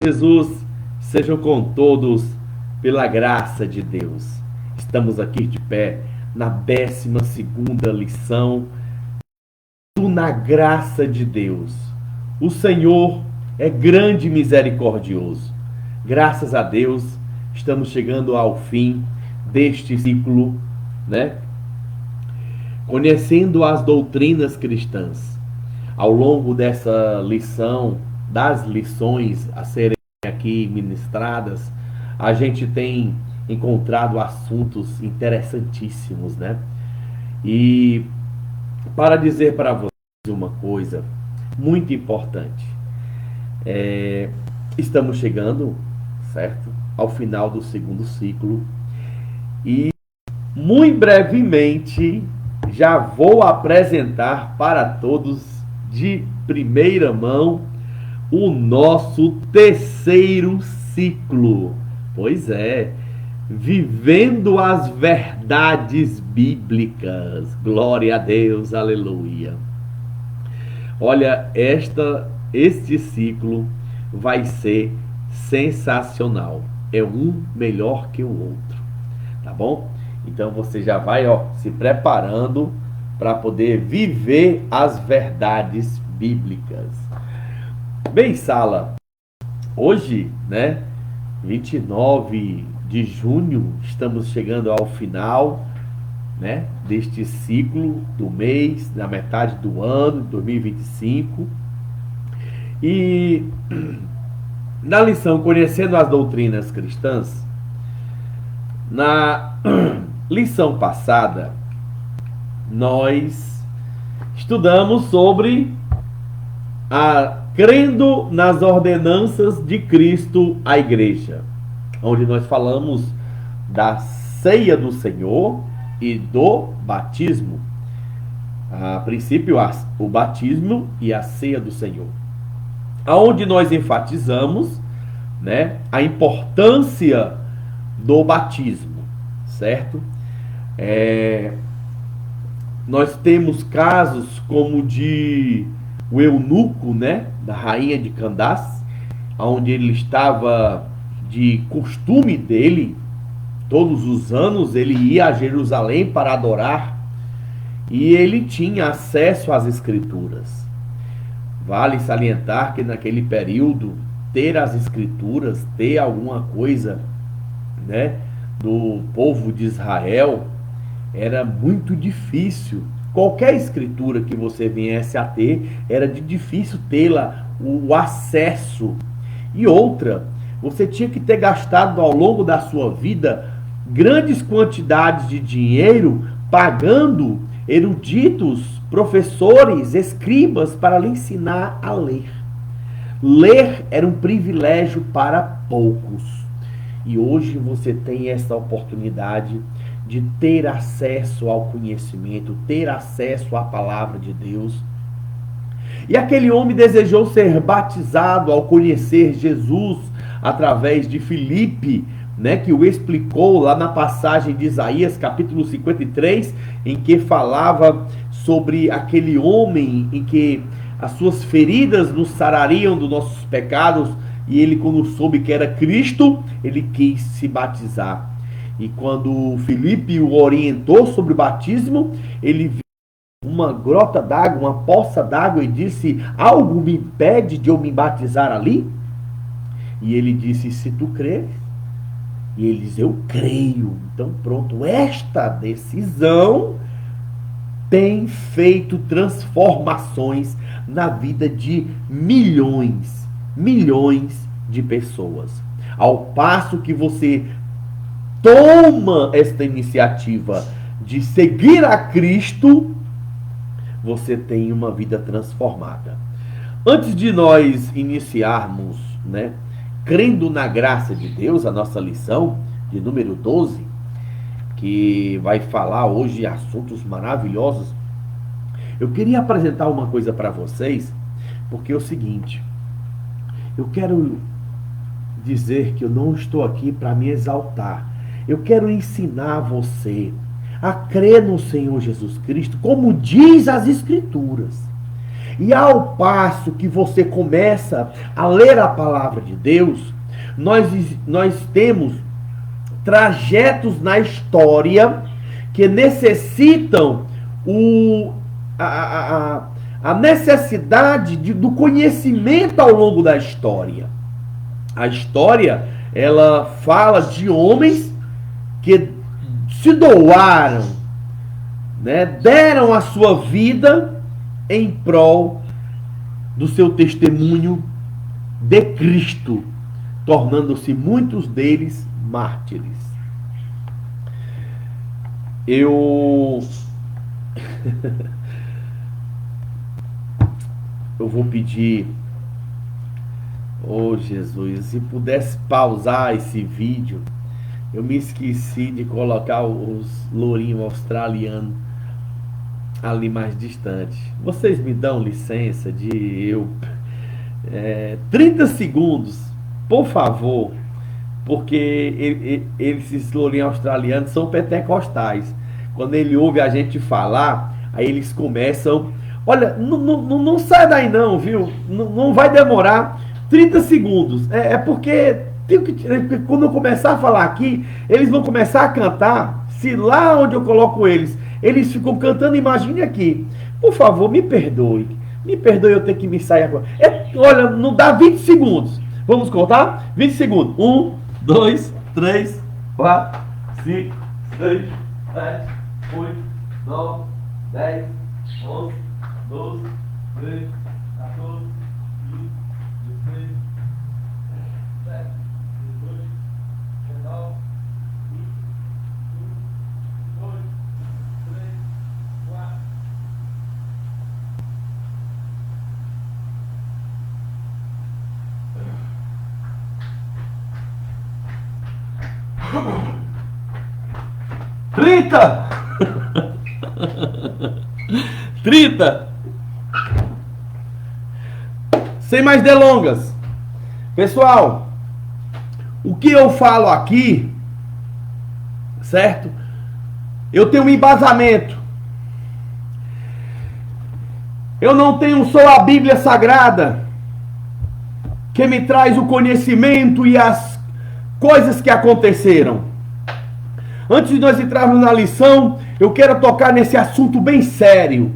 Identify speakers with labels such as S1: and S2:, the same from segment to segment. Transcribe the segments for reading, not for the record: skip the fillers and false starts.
S1: Jesus, sejam com todos pela graça de Deus. Estamos aqui de pé na 12ª lição do Na Graça de Deus. O Senhor é grande e misericordioso. Graças a Deus, estamos chegando ao fim deste ciclo, né? Conhecendo as doutrinas cristãs. Ao longo dessa lição, das lições a serem aqui ministradas, a gente tem encontrado assuntos interessantíssimos, né? E para dizer para vocês uma coisa muito importante, estamos chegando, certo, ao final do 2º ciclo e muito brevemente já vou apresentar para todos de primeira mão o nosso 3º ciclo. Pois é, vivendo as verdades bíblicas. Glória a Deus, aleluia. Olha, este ciclo vai ser sensacional. É um melhor que o outro, tá bom? Então você já vai, se preparando para poder viver as verdades bíblicas. Bem, sala, hoje, né, 29 de junho, estamos chegando ao final, né, deste ciclo do mês, na metade do ano de 2025. E na lição Conhecendo as Doutrinas Cristãs, na lição passada, nós estudamos sobre crendo nas ordenanças de Cristo à igreja, onde nós falamos da ceia do Senhor e do batismo. A princípio, o batismo e a ceia do Senhor, aonde nós enfatizamos, né, a importância do batismo, certo? Nós temos casos como o eunuco, né, da rainha de Candace, onde ele estava de costume dele, todos os anos ele ia a Jerusalém para adorar e ele tinha acesso às escrituras. Vale salientar que naquele período ter as escrituras, ter alguma coisa, né, do povo de Israel era muito difícil. Qualquer escritura que você viesse a ter, era de difícil tê-la, o acesso. E outra, você tinha que ter gastado ao longo da sua vida grandes quantidades de dinheiro pagando eruditos, professores, escribas para lhe ensinar a ler. Ler era um privilégio para poucos. E hoje você tem essa oportunidade de ter acesso ao conhecimento, ter acesso à palavra de Deus. E aquele homem desejou ser batizado ao conhecer Jesus através de Filipe, né, que o explicou lá na passagem de Isaías, capítulo 53, em que falava sobre aquele homem em que as suas feridas nos sarariam dos nossos pecados, e ele, quando soube que era Cristo, ele quis se batizar. E quando Filipe o orientou sobre o batismo, ele viu uma grota d'água, uma poça d'água, e disse: algo me impede de eu me batizar ali? E ele disse: se tu crer. E ele diz: eu creio. Então pronto, esta decisão tem feito transformações na vida de milhões de pessoas. Ao passo que você toma esta iniciativa de seguir a Cristo, você tem uma vida transformada. Antes de nós iniciarmos, né, crendo na graça de Deus, a nossa lição de número 12, que vai falar hoje assuntos maravilhosos, eu queria apresentar uma coisa para vocês, porque é o seguinte: eu quero dizer que eu não estou aqui para me exaltar. Eu quero ensinar você a crer no Senhor Jesus Cristo, como diz as Escrituras. E ao passo que você começa a ler a palavra de Deus, nós temos trajetos na história que necessitam a necessidade do conhecimento ao longo da história. A história, ela fala de homens que se doaram, né, deram a sua vida em prol do seu testemunho de Cristo, tornando-se muitos deles mártires. Eu vou pedir, oh Jesus, se pudesse pausar esse vídeo. Eu me esqueci de colocar os lourinhos australianos ali mais distante. Vocês me dão licença de 30 segundos, por favor, porque esses lourinhos australianos são pentecostais. Quando ele ouve a gente falar, aí eles começam... Olha, não sai daí não, viu? Não vai demorar 30 segundos. Porque quando eu começar a falar aqui, eles vão começar a cantar. Se lá onde eu coloco eles ficam cantando, imagine aqui. Por favor, me perdoe. Me perdoe eu ter que me sair agora. Olha, não dá 20 segundos. Vamos contar? 20 segundos. 1, 2, 3, 4, 5, 6, 7, 8, 9, 10, 11, 12, 13, 14, 15, 16, 17, 18, 19, 20, 21, 22, 23, 24. Trinta! 30! Sem mais delongas. Pessoal, o que eu falo aqui, certo? Eu tenho um embasamento. Eu não tenho só a Bíblia Sagrada, que me traz o conhecimento e as coisas que aconteceram. Antes de nós entrarmos na lição, eu quero tocar nesse assunto bem sério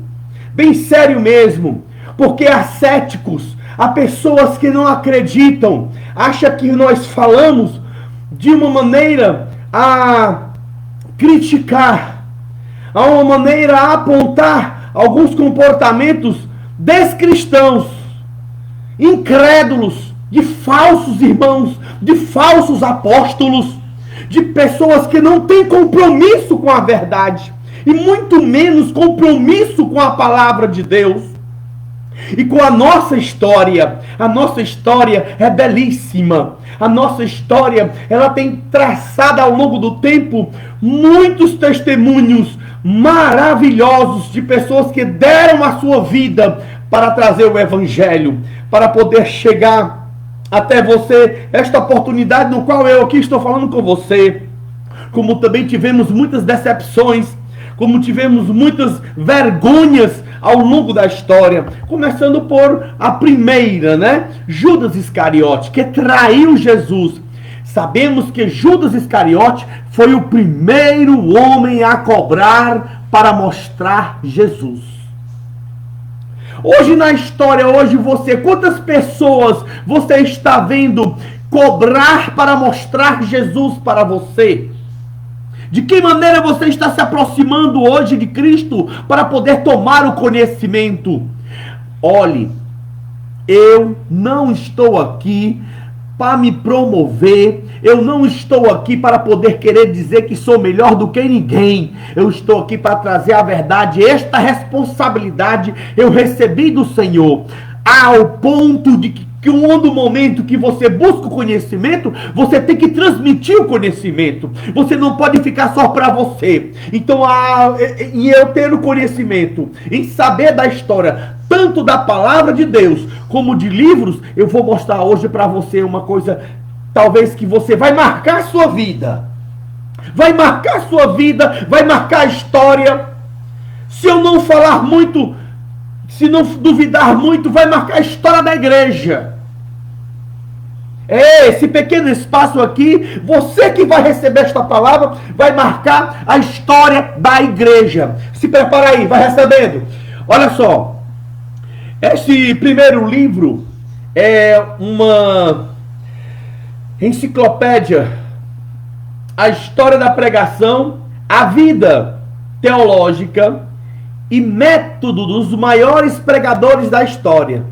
S1: mesmo, porque há céticos, há pessoas que não acreditam, acham que nós falamos de uma maneira a criticar, a uma maneira a apontar alguns comportamentos descristãos, incrédulos, de falsos irmãos, de falsos apóstolos, de pessoas que não têm compromisso com a verdade, e muito menos compromisso com a palavra de Deus, e com a nossa história. A nossa história é belíssima. A nossa história, ela tem traçado ao longo do tempo muitos testemunhos maravilhosos de pessoas que deram a sua vida para trazer o Evangelho, para poder chegar até você, esta oportunidade no qual eu aqui estou falando com você. Como também tivemos muitas decepções, como tivemos muitas vergonhas ao longo da história, começando por a primeira, né? Judas Iscariote, que traiu Jesus. Sabemos que Judas Iscariote foi o primeiro homem a cobrar para mostrar Jesus. Hoje na história, quantas pessoas você está vendo cobrar para mostrar Jesus para você? De que maneira você está se aproximando hoje de Cristo para poder tomar o conhecimento? Olhe, eu não estou aqui para me promover, eu não estou aqui para poder querer dizer que sou melhor do que ninguém. Eu estou aqui para trazer a verdade. Esta responsabilidade eu recebi do Senhor, ao ponto de que no momento que você busca o conhecimento, você tem que transmitir o conhecimento. Você não pode ficar só para você. Então, e eu ter o conhecimento, em saber da história, tanto da palavra de Deus, como de livros, eu vou mostrar hoje para você uma coisa, talvez que você vai marcar a sua vida. Vai marcar a sua vida, vai marcar a história. Se eu não falar muito, se não duvidar muito, vai marcar a história da igreja. Esse pequeno espaço aqui, você que vai receber esta palavra, vai marcar a história da igreja. Se prepara aí, vai recebendo. Olha só, esse primeiro livro é uma enciclopédia, a história da pregação, a vida teológica e método dos maiores pregadores da história.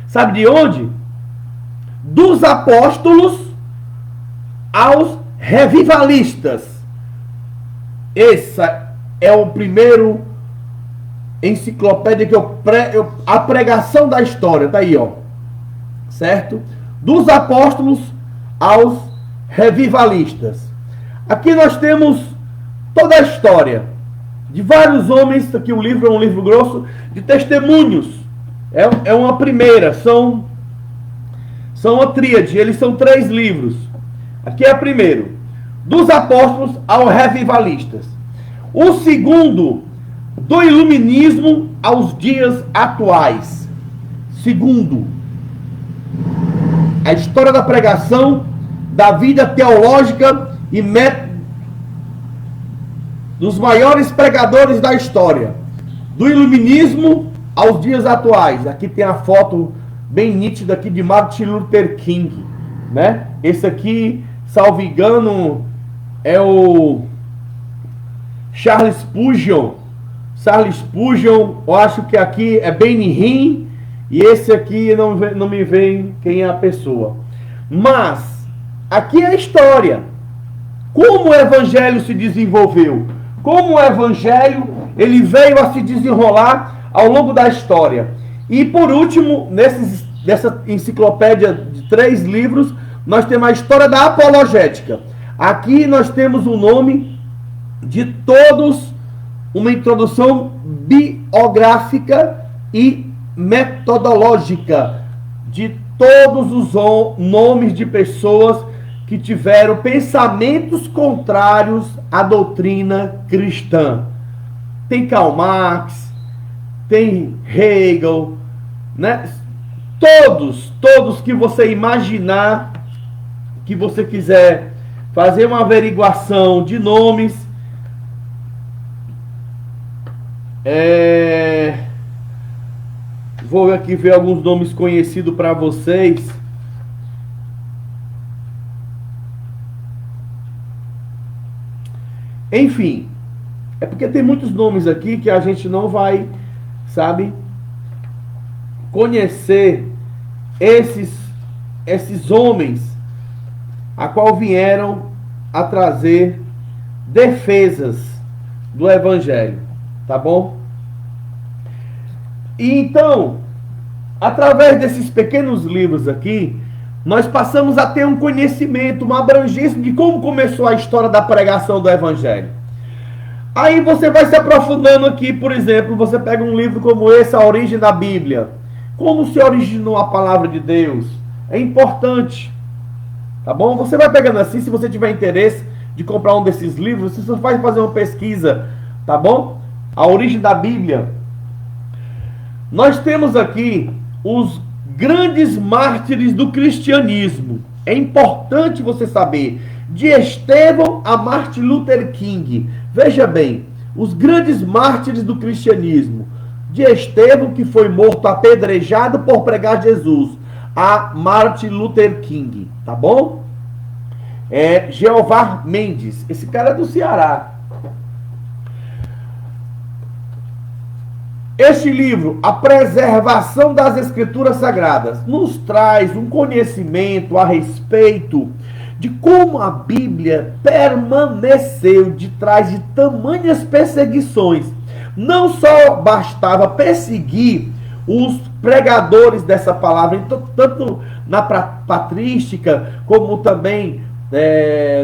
S1: Sabe de onde? Dos apóstolos aos revivalistas. Essa é o primeiro enciclopédia que a pregação da história, tá aí, ó. Certo? Dos apóstolos aos revivalistas. Aqui nós temos toda a história de vários homens. Aqui o livro é um livro grosso de testemunhos. É uma primeira, são uma tríade, eles são 3 livros. Aqui é o primeiro, dos apóstolos aos revivalistas. O segundo, do iluminismo aos dias atuais. Segundo, a história da pregação, da vida teológica e método dos maiores pregadores da história. Do iluminismo aos dias atuais. Aqui tem a foto bem nítida aqui de Martin Luther King, né? Esse aqui, salvo engano, é o Charles Spurgeon. Charles Spurgeon, eu acho que aqui é Benny Hinn, e esse aqui não me vem quem é a pessoa. Mas, aqui é a história. Como o evangelho se desenvolveu. Como o evangelho, ele veio a se desenrolar ao longo da história. E por último, nessa enciclopédia de 3 livros, nós temos a história da apologética. Aqui nós temos o nome de todos, uma introdução biográfica e metodológica de todos os nomes de pessoas que tiveram pensamentos contrários à doutrina cristã. Tem Karl Marx, tem Hegel, né? Todos que você imaginar, que você quiser fazer uma averiguação de nomes, vou aqui ver alguns nomes conhecidos para vocês. Enfim, é porque tem muitos nomes aqui que a gente não vai, sabe, conhecer esses homens a qual vieram a trazer defesas do evangelho, tá bom? E então, através desses pequenos livros aqui, nós passamos a ter um conhecimento, uma abrangência de como começou a história da pregação do evangelho. Aí você vai se aprofundando aqui, por exemplo, você pega um livro como esse, A Origem da Bíblia. Como se originou a palavra de Deus? É importante, tá bom? Você vai pegando assim, se você tiver interesse de comprar um desses livros, você só vai fazer uma pesquisa, tá bom? A Origem da Bíblia. Nós temos aqui os grandes mártires do cristianismo. É importante você saber. De Estevão a Martin Luther King. Veja bem, os grandes mártires do cristianismo. De Estevão, que foi morto apedrejado por pregar Jesus, a Martin Luther King, tá bom? Jeová Mendes, esse cara é do Ceará. Este livro, A Preservação das Escrituras Sagradas, nos traz um conhecimento a respeito de como a Bíblia permaneceu de trás de tamanhas perseguições. Não só bastava perseguir os pregadores dessa palavra, tanto na patrística, como também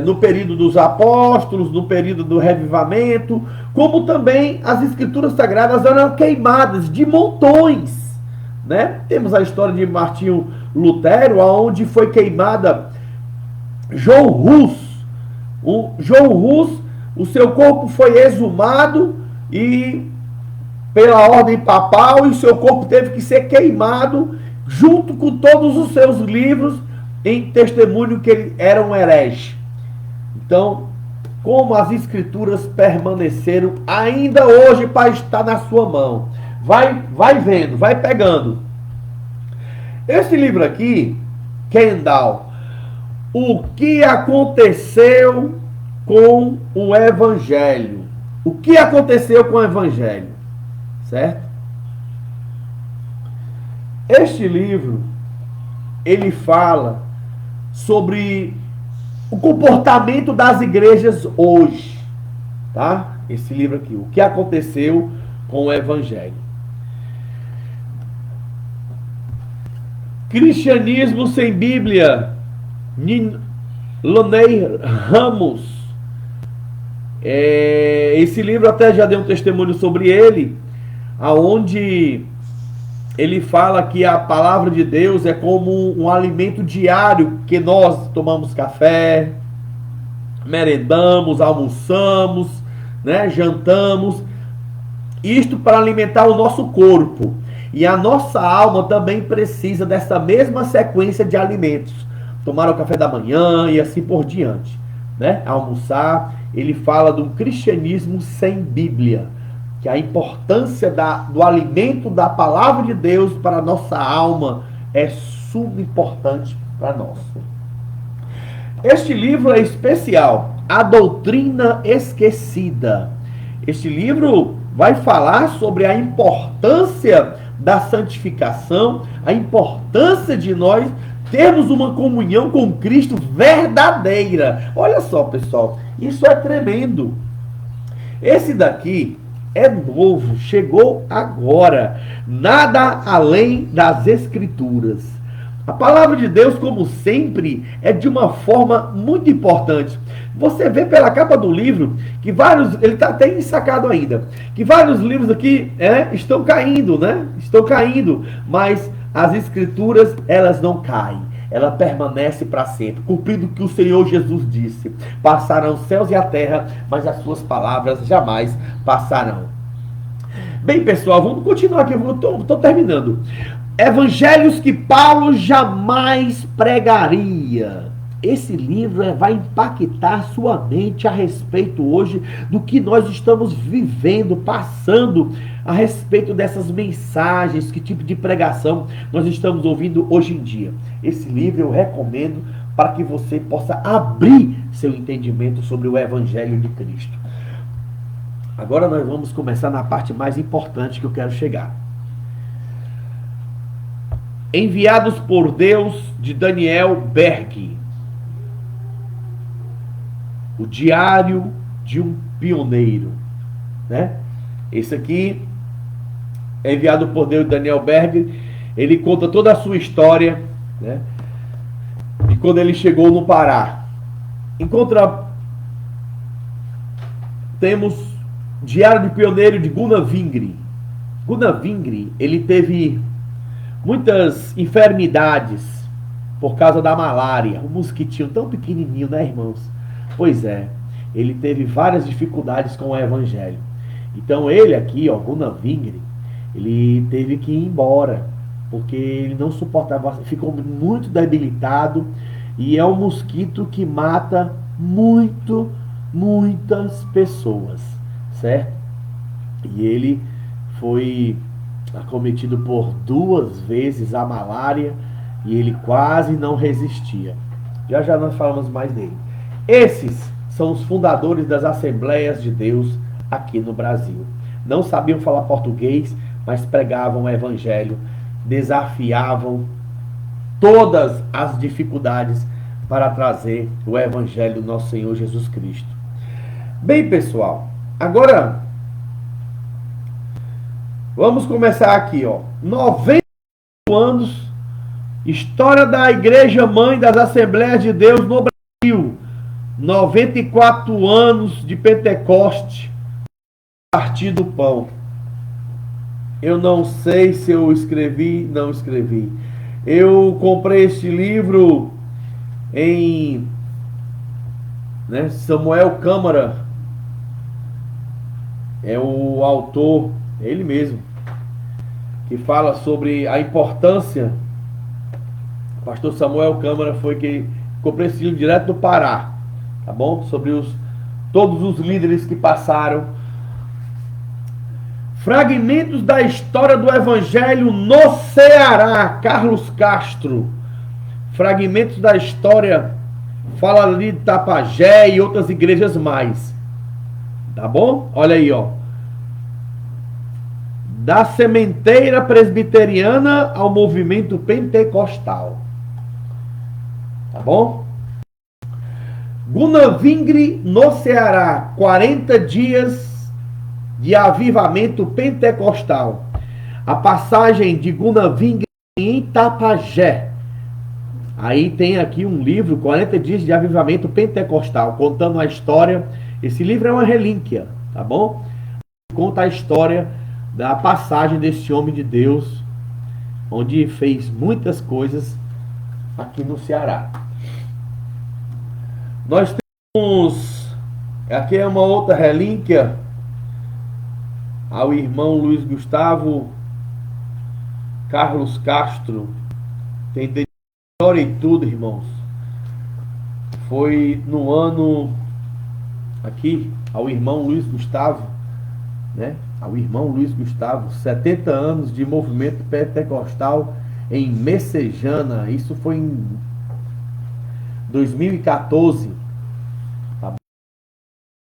S1: no período dos apóstolos, no período do revivamento, como também as escrituras sagradas eram queimadas de montões, né? Temos a história de Martinho Lutero, onde foi queimada João Hus. O João Hus, o seu corpo foi exumado e pela ordem papal, e seu corpo teve que ser queimado junto com todos os seus livros, em testemunho que ele era um herege. Então, como as escrituras permaneceram ainda hoje para estar na sua mão. Vai vendo, vai pegando. Esse livro aqui, Kendall, o que aconteceu com o Evangelho? O que aconteceu com o Evangelho? Certo? Este livro, ele fala sobre o comportamento das igrejas hoje, tá? Esse livro aqui, o que aconteceu com o Evangelho. Cristianismo sem Bíblia, Loney Ramos. Esse livro até já deu um testemunho sobre ele, aonde ele fala que a palavra de Deus é como um alimento diário, que nós tomamos café, merendamos, almoçamos, né, jantamos, isto para alimentar o nosso corpo. E a nossa alma também precisa dessa mesma sequência de alimentos. Tomar o café da manhã e assim por diante, né? Almoçar. Ele fala do cristianismo sem Bíblia, que a importância do alimento da palavra de Deus para a nossa alma é subimportante para nós. Este livro é especial, A Doutrina Esquecida. Este livro vai falar sobre a importância da santificação, a importância de nós termos uma comunhão com Cristo verdadeira. Olha só, pessoal, isso é tremendo. Esse daqui é novo, chegou agora. Nada além das Escrituras. A palavra de Deus, como sempre, é de uma forma muito importante. Você vê pela capa do livro que vários, ele está até ensacado ainda, que vários livros aqui estão caindo, né? Estão caindo, mas as Escrituras, elas não caem. Ela permanece para sempre, cumprindo o que o Senhor Jesus disse: passarão os céus e a terra, mas as suas palavras jamais passarão. Bem, pessoal, vamos continuar aqui, eu estou terminando. Evangelhos que Paulo jamais pregaria. Esse livro vai impactar sua mente a respeito hoje do que nós estamos vivendo, passando a respeito dessas mensagens, que tipo de pregação nós estamos ouvindo hoje em dia. Esse livro eu recomendo para que você possa abrir seu entendimento sobre o Evangelho de Cristo. Agora nós vamos começar na parte mais importante que eu quero chegar. Enviados por Deus, de Daniel Berg. O Diário de um Pioneiro, né? Esse aqui é enviado por Deus, Daniel Berg. Ele conta toda a sua história, né? De quando ele chegou no Pará. Temos Diário de Pioneiro de Gunnar Vingre. Gunnar Vingre, ele teve muitas enfermidades por causa da malária. Um mosquitinho tão pequenininho, né, irmãos? Pois é, ele teve várias dificuldades com o Evangelho. Então ele aqui, Gunnar Vingre, ele teve que ir embora, porque ele não suportava, ficou muito debilitado, e é um mosquito que mata muitas pessoas, certo? E ele foi acometido por 2 vezes a malária, e ele quase não resistia. Já nós falamos mais dele. Esses são os fundadores das Assembleias de Deus aqui no Brasil. Não sabiam falar português, mas pregavam o Evangelho, desafiavam todas as dificuldades para trazer o Evangelho do nosso Senhor Jesus Cristo. Bem, pessoal, agora vamos começar aqui, 90 anos, história da Igreja Mãe das Assembleias de Deus no Brasil. 94 anos de Pentecoste, partir do pão. Eu não sei se eu escrevi, não escrevi. Eu comprei este livro em Samuel Câmara, é o autor É ele mesmo, que fala sobre a importância. O pastor Samuel Câmara foi que comprou esse livro direto do Pará, tá bom? Sobre todos os líderes que passaram. Fragmentos da história do Evangelho no Ceará, Carlos Castro. Fragmentos da história, fala ali de Tapajé e outras igrejas mais. Tá bom? Olha aí, ó. Da sementeira presbiteriana ao movimento pentecostal. Tá bom? Gunavingre no Ceará, 40 dias de avivamento pentecostal. A passagem de Gunavingre em Tapajé. Aí tem aqui um livro, 40 dias de avivamento pentecostal, contando a história. Esse livro é uma relíquia, tá bom? Conta a história da passagem desse homem de Deus, onde fez muitas coisas aqui no Ceará. Nós temos, aqui é uma outra relíquia, ao irmão Luiz Gustavo Carlos Castro. Tem história e tudo, irmãos. Foi no ano, aqui, ao irmão Luiz Gustavo, né? Ao irmão Luiz Gustavo, 70 anos de movimento pentecostal em Messejana. Isso foi em 2014, tá?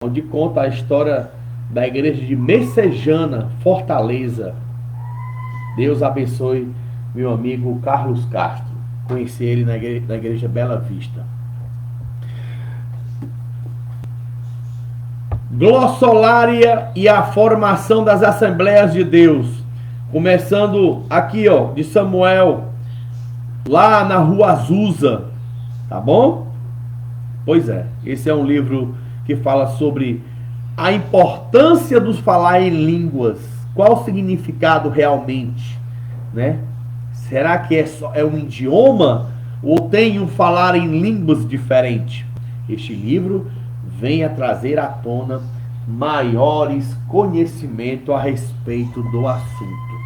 S1: Onde conta a história da igreja de Messejana, Fortaleza. Deus abençoe meu amigo Carlos Castro. Conheci ele na igreja Bela Vista. Glossolária e a formação das Assembleias de Deus. Começando aqui, ó, de Samuel, lá na Rua Azusa. Tá bom? Pois é, esse é um livro que fala sobre a importância dos falar em línguas. Qual o significado realmente, né? Será que é um idioma ou tem um falar em línguas diferente? Este livro vem a trazer à tona maiores conhecimentos a respeito do assunto.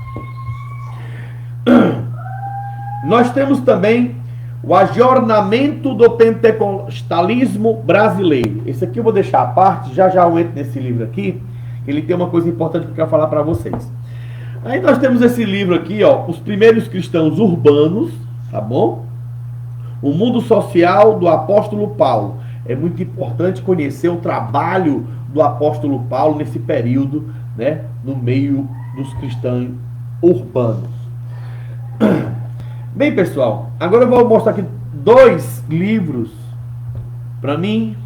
S1: Nós temos também o ajornamento do pentecostalismo brasileiro. Esse aqui eu vou deixar à parte, já eu entro nesse livro aqui. Ele tem uma coisa importante que eu quero falar para vocês. Aí nós temos esse livro aqui, ó, Os Primeiros Cristãos Urbanos, tá bom? O Mundo Social do Apóstolo Paulo. É muito importante conhecer o trabalho do apóstolo Paulo nesse período, né, no meio dos cristãos urbanos. Bem, pessoal, agora eu vou mostrar aqui dois livros, para mim,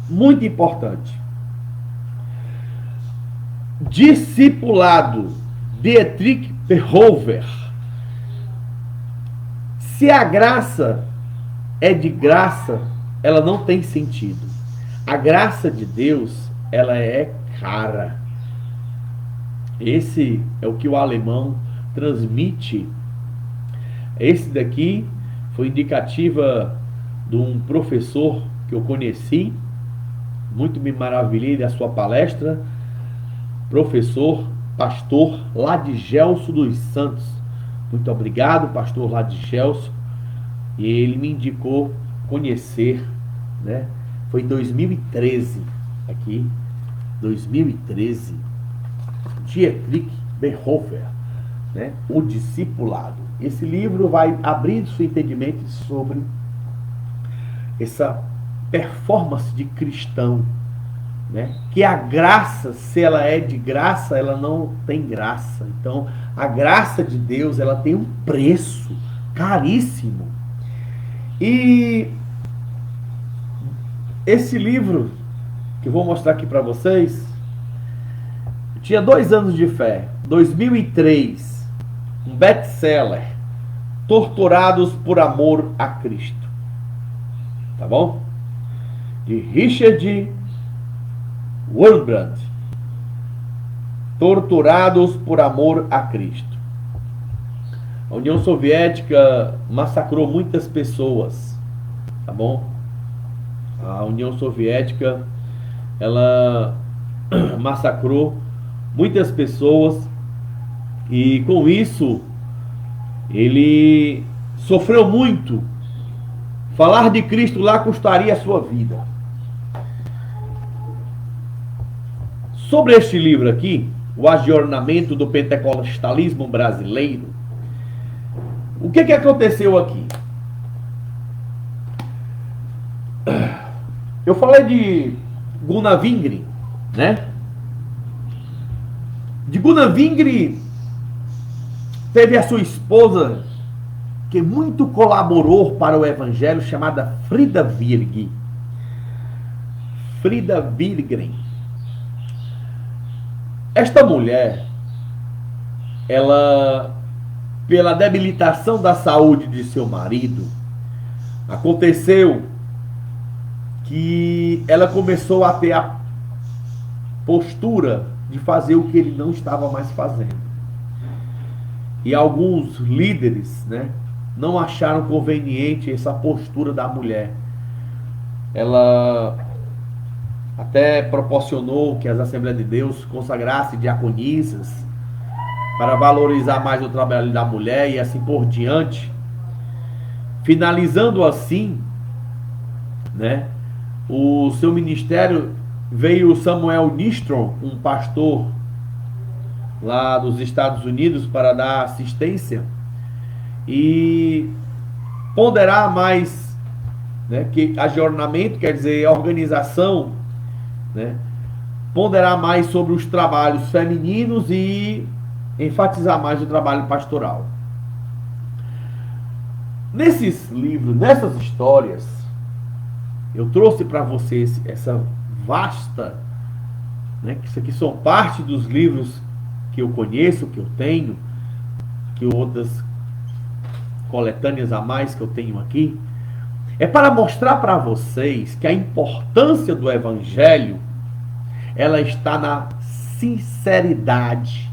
S1: muito importantes. Discipulado, Dietrich Bonhoeffer. Se a graça é de graça, ela não tem sentido. A graça de Deus, ela é cara. Esse é o que o alemão transmite. Esse daqui foi indicativa de um professor que eu conheci, muito me maravilhei da sua palestra, professor, pastor Ladigelso dos Santos. Muito obrigado, pastor Ladigelso. E ele me indicou conhecer, né? Foi em 2013, aqui, 2013, Dietrich Bonhoeffer, né? O Discipulado. Esse livro vai abrir seu entendimento sobre essa performance de cristão, né? Que a graça, se ela é de graça, ela não tem graça. Então, a graça de Deus, ela tem um preço caríssimo. E esse livro que eu vou mostrar aqui para vocês, eu tinha 2 anos de fé, 2003, um best-seller, Torturados por Amor a Cristo, tá bom? De Richard Wurmbrand, Torturados por Amor a Cristo. A União Soviética massacrou muitas pessoas, tá bom? A União Soviética, ela massacrou muitas pessoas E com isso, ele sofreu muito. Falar de Cristo lá custaria a sua vida. Sobre este livro aqui, o Ajornamento do Pentecostalismo Brasileiro, o que aconteceu aqui? Eu falei de Gunnar Wingren, né? De Gunnar Wingren teve a sua esposa, que muito colaborou para o evangelho, chamada Frida Virg. Frida Virgren. Esta mulher, ela, pela debilitação da saúde de seu marido, aconteceu que ela começou a ter a postura de fazer o que ele não estava mais fazendo. E alguns líderes, né, não acharam conveniente essa postura da mulher. Ela até proporcionou que as Assembleias de Deus consagrassem diaconisas para valorizar mais o trabalho da mulher e assim por diante. Finalizando assim, né, o seu ministério, veio Samuel Nistrom, um pastor lá dos Estados Unidos, para dar assistência e ponderar mais, né, que ajornamento quer dizer organização, né, ponderar mais sobre os trabalhos femininos e enfatizar mais o trabalho pastoral. Nesses livros, nessas histórias, eu trouxe para vocês essa vasta, né, que isso aqui são parte dos livros que eu conheço, que eu tenho, que outras coletâneas a mais que eu tenho aqui, é para mostrar para vocês que a importância do evangelho, ela está na sinceridade,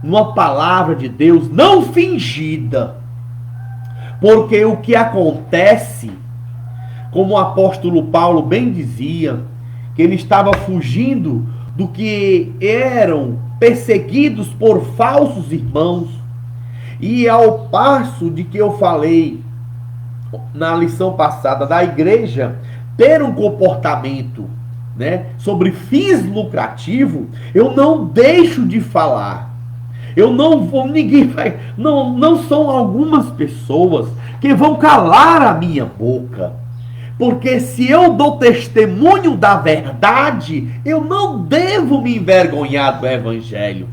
S1: numa palavra de Deus não fingida. Porque o que acontece, como o apóstolo Paulo bem dizia, que ele estava fugindo do que eram perseguidos por falsos irmãos. E ao passo de que eu falei na lição passada da igreja ter um comportamento, né, sobre fins lucrativos, eu não deixo de falar. Eu não vou, ninguém vai, não são algumas pessoas que vão calar a minha boca. Porque se eu dou testemunho da verdade, eu não devo me envergonhar do evangelho.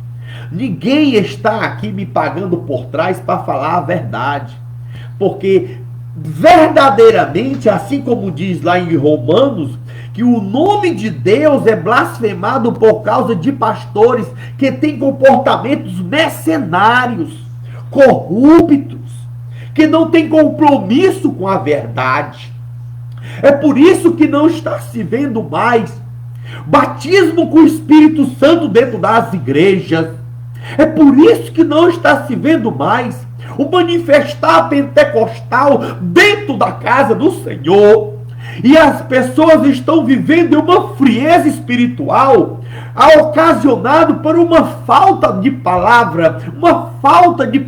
S1: Ninguém está aqui me pagando por trás para falar a verdade. Porque verdadeiramente, assim como diz lá em Romanos, que o nome de Deus é blasfemado por causa de pastores que têm comportamentos mercenários, corruptos, que não têm compromisso com a verdade. É por isso que não está se vendo mais batismo com o Espírito Santo dentro das igrejas. É por isso que não está se vendo mais o manifestar pentecostal dentro da casa do Senhor. E as pessoas estão vivendo uma frieza espiritual ocasionado por uma falta de palavra, uma falta de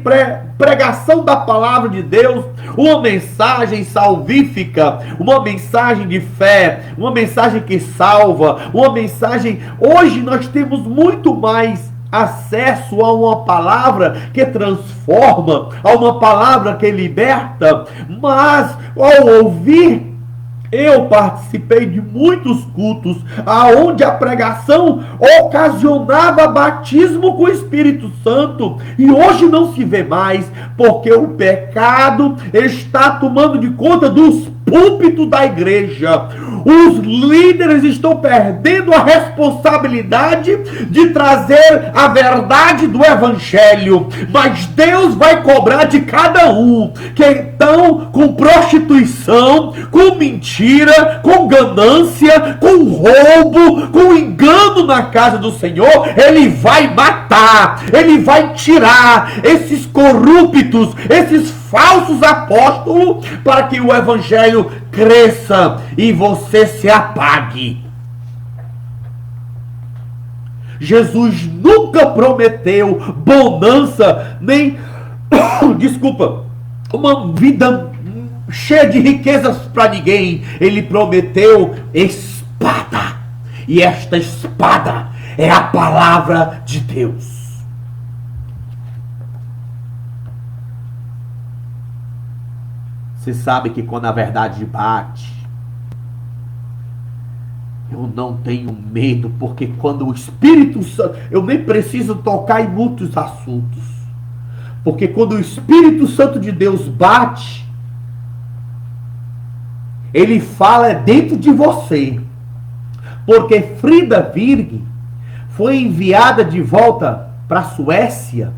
S1: pregação da palavra de Deus, uma mensagem salvífica, uma mensagem de fé, uma mensagem que salva, uma mensagem... Hoje nós temos muito mais acesso a uma palavra que transforma, a uma palavra que liberta, mas ao ouvir, eu participei de muitos cultos aonde a pregação ocasionava batismo com o Espírito Santo, e hoje não se vê mais, porque o pecado está tomando de conta dos púlpitos da igreja. Os líderes estão perdendo a responsabilidade de trazer a verdade do evangelho, mas Deus vai cobrar de cada um que estão com prostituição, com mentira, com ganância, com roubo, com engano na casa do Senhor. Ele vai matar, ele vai tirar esses corruptos, esses falsos apóstolos, para que o evangelho cresça e você se apague. Jesus nunca prometeu bonança, nem, desculpa, uma vida cheia de riquezas para ninguém. Ele prometeu espada. E esta espada é a palavra de Deus. Você sabe que quando a verdade bate, eu não tenho medo, porque quando o Espírito Santo... Eu nem preciso tocar em muitos assuntos. Porque quando o Espírito Santo de Deus bate, ele fala dentro de você. Porque Frida Virg foi enviada de volta para a Suécia.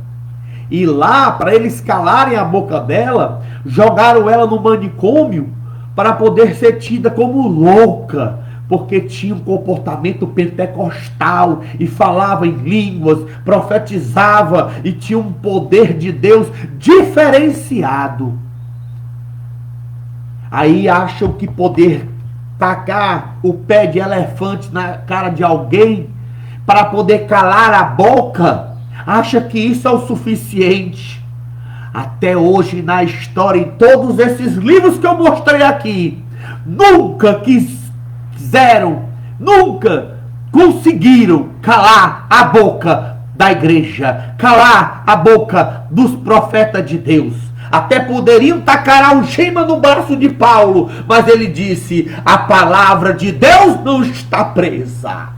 S1: E lá, para eles calarem a boca dela, jogaram ela no manicômio para poder ser tida como louca, porque tinha um comportamento pentecostal e falava em línguas, profetizava e tinha um poder de Deus diferenciado. Aí acham que poder tacar o pé de elefante na cara de alguém para poder calar a boca, acha que isso é o suficiente. Até hoje na história, em todos esses livros que eu mostrei aqui, nunca quiseram, nunca conseguiram calar a boca da igreja, calar a boca dos profetas de Deus. Até poderiam tacar algema no braço de Paulo, mas ele disse: a palavra de Deus não está presa.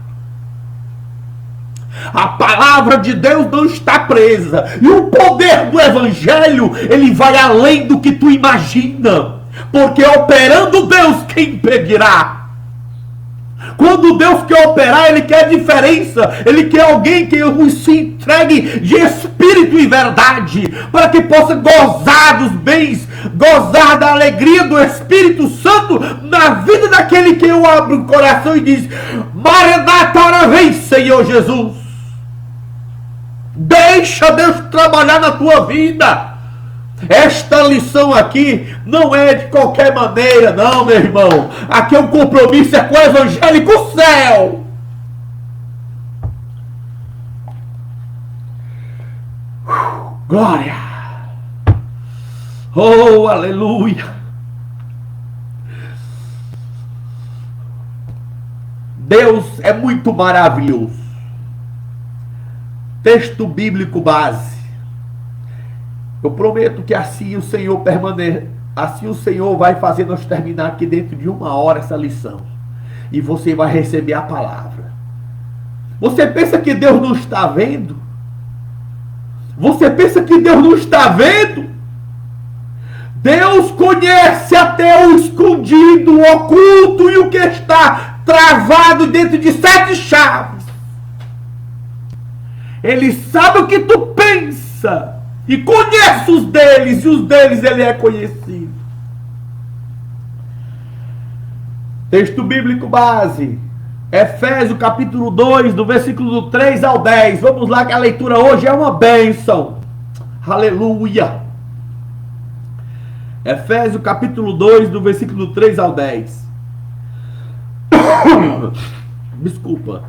S1: A palavra de Deus não está presa. E o poder do Evangelho, ele vai além do que tu imagina. Porque operando Deus, quem impedirá? Quando Deus quer operar, Ele quer diferença. Ele quer alguém que se entregue de espírito e verdade, para que possa gozar dos bens, gozar da alegria do Espírito Santo na vida daquele que eu abro o coração e diz: Maranata, ora vem, Senhor Jesus. Deixa Deus trabalhar na tua vida. Esta lição aqui não é de qualquer maneira, não, meu irmão. Aqui é um compromisso, é com o Evangelho e com o céu. Glória. Oh, aleluia. Deus é muito maravilhoso. Texto bíblico base. Eu prometo que assim o Senhor assim o Senhor vai fazer nós terminar aqui dentro de 1 hora essa lição. E você vai receber a palavra. Você pensa que Deus não está vendo? Você pensa que Deus não está vendo? Deus conhece até o escondido, o oculto e o que está travado dentro de 7 chaves. Ele sabe o que tu pensa. E conhece os deles, e os deles ele é conhecido. Texto bíblico base. Efésios capítulo 2, do versículo 3 ao 10. Vamos lá que a leitura hoje é uma bênção. Aleluia. Efésios capítulo 2, do versículo 3 ao 10. Desculpa.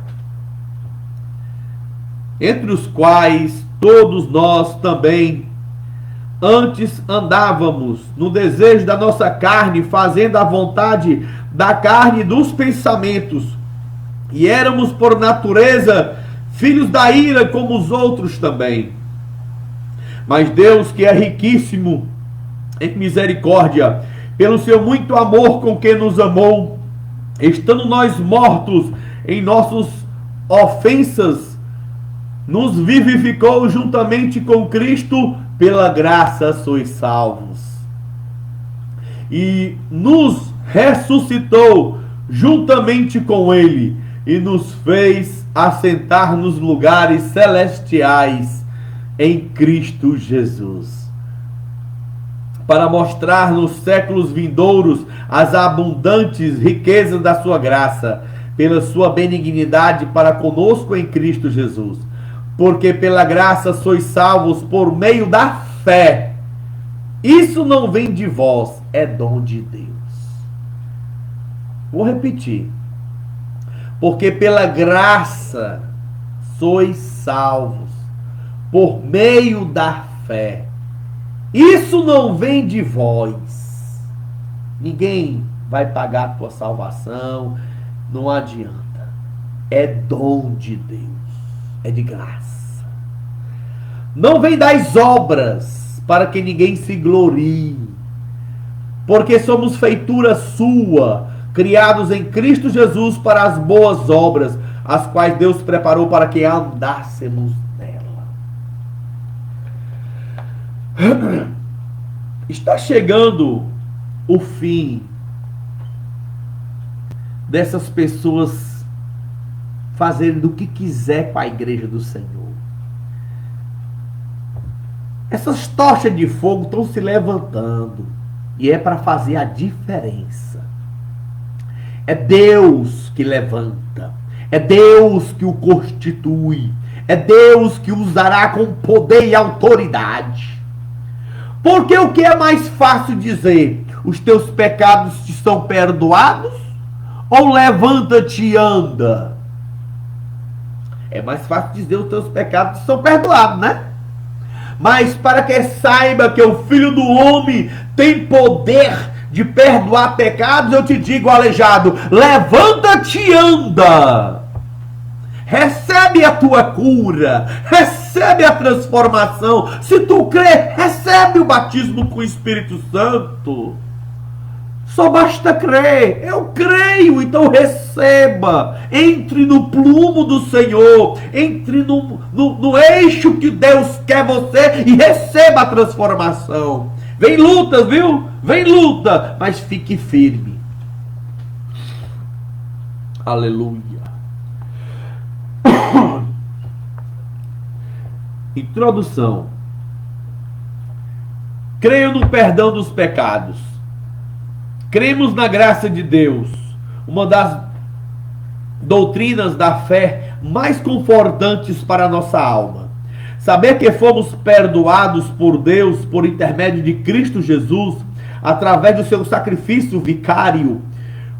S1: Entre os quais todos nós também antes andávamos no desejo da nossa carne, fazendo a vontade da carne e dos pensamentos, e éramos por natureza filhos da ira como os outros também. Mas Deus, que é riquíssimo em misericórdia, pelo seu muito amor com que nos amou, estando nós mortos em nossas ofensas, nos vivificou juntamente com Cristo, pela graça sois salvos. E nos ressuscitou juntamente com Ele, e nos fez assentar nos lugares celestiais em Cristo Jesus, para mostrar nos séculos vindouros as abundantes riquezas da sua graça, pela sua benignidade para conosco em Cristo Jesus. Porque pela graça sois salvos por meio da fé. Isso não vem de vós, é dom de Deus. Vou repetir. Porque pela graça sois salvos por meio da fé. Isso não vem de vós. Ninguém vai pagar a tua salvação, não adianta. É dom de Deus, é de graça. Não vem das obras, para que ninguém se glorie, porque somos feitura sua, criados em Cristo Jesus para as boas obras, as quais Deus preparou para que andássemos nela. Está chegando o fim dessas pessoas fazerem do que quiser com a igreja do Senhor. Essas tochas de fogo estão se levantando, e é para fazer a diferença. É Deus que levanta, é Deus que o constitui, é Deus que usará com poder e autoridade. Porque o que é mais fácil dizer? Os teus pecados te são perdoados? Ou levanta-te e anda? É mais fácil dizer os teus pecados são perdoados, né? Mas para que saiba que o Filho do Homem tem poder de perdoar pecados, eu te digo, aleijado, levanta-te e anda. Recebe a tua cura, recebe a transformação. Se tu crê, recebe o batismo com o Espírito Santo. Só basta crer. Eu creio, então receba. Entre no plumo do Senhor, entre no eixo que Deus quer você e receba a transformação. Vem luta, viu? Vem luta, mas fique firme. Aleluia. Introdução. Creio no perdão dos pecados. Cremos na graça de Deus. Uma das doutrinas da fé mais confortantes para a nossa alma. Saber que fomos perdoados por Deus por intermédio de Cristo Jesus, através do seu sacrifício vicário,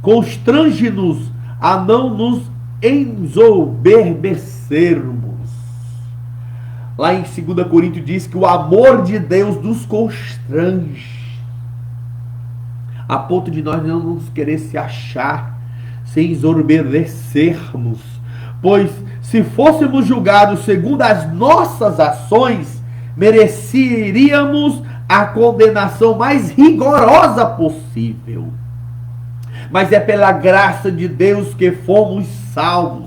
S1: constrange-nos a não nos ensoberbecermos. Lá em 2 Coríntios diz que o amor de Deus nos constrange, a ponto de nós não nos querer se achar, sem ensoberbecermos. Pois se fôssemos julgados segundo as nossas ações, mereceríamos a condenação mais rigorosa possível. Mas é pela graça de Deus que fomos salvos.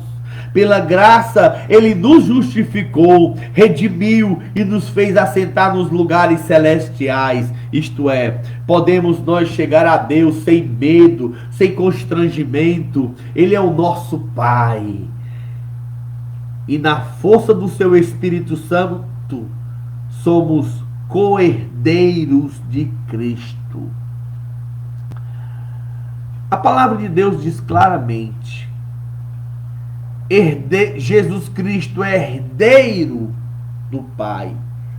S1: Pela graça, Ele nos justificou, redimiu e nos fez assentar nos lugares celestiais. Isto é, podemos nós chegar a Deus sem medo, sem constrangimento. Ele é o nosso Pai. E na força do seu Espírito Santo, somos co-herdeiros de Cristo. A palavra de Deus diz claramente: Jesus Cristo é herdeiro do Pai.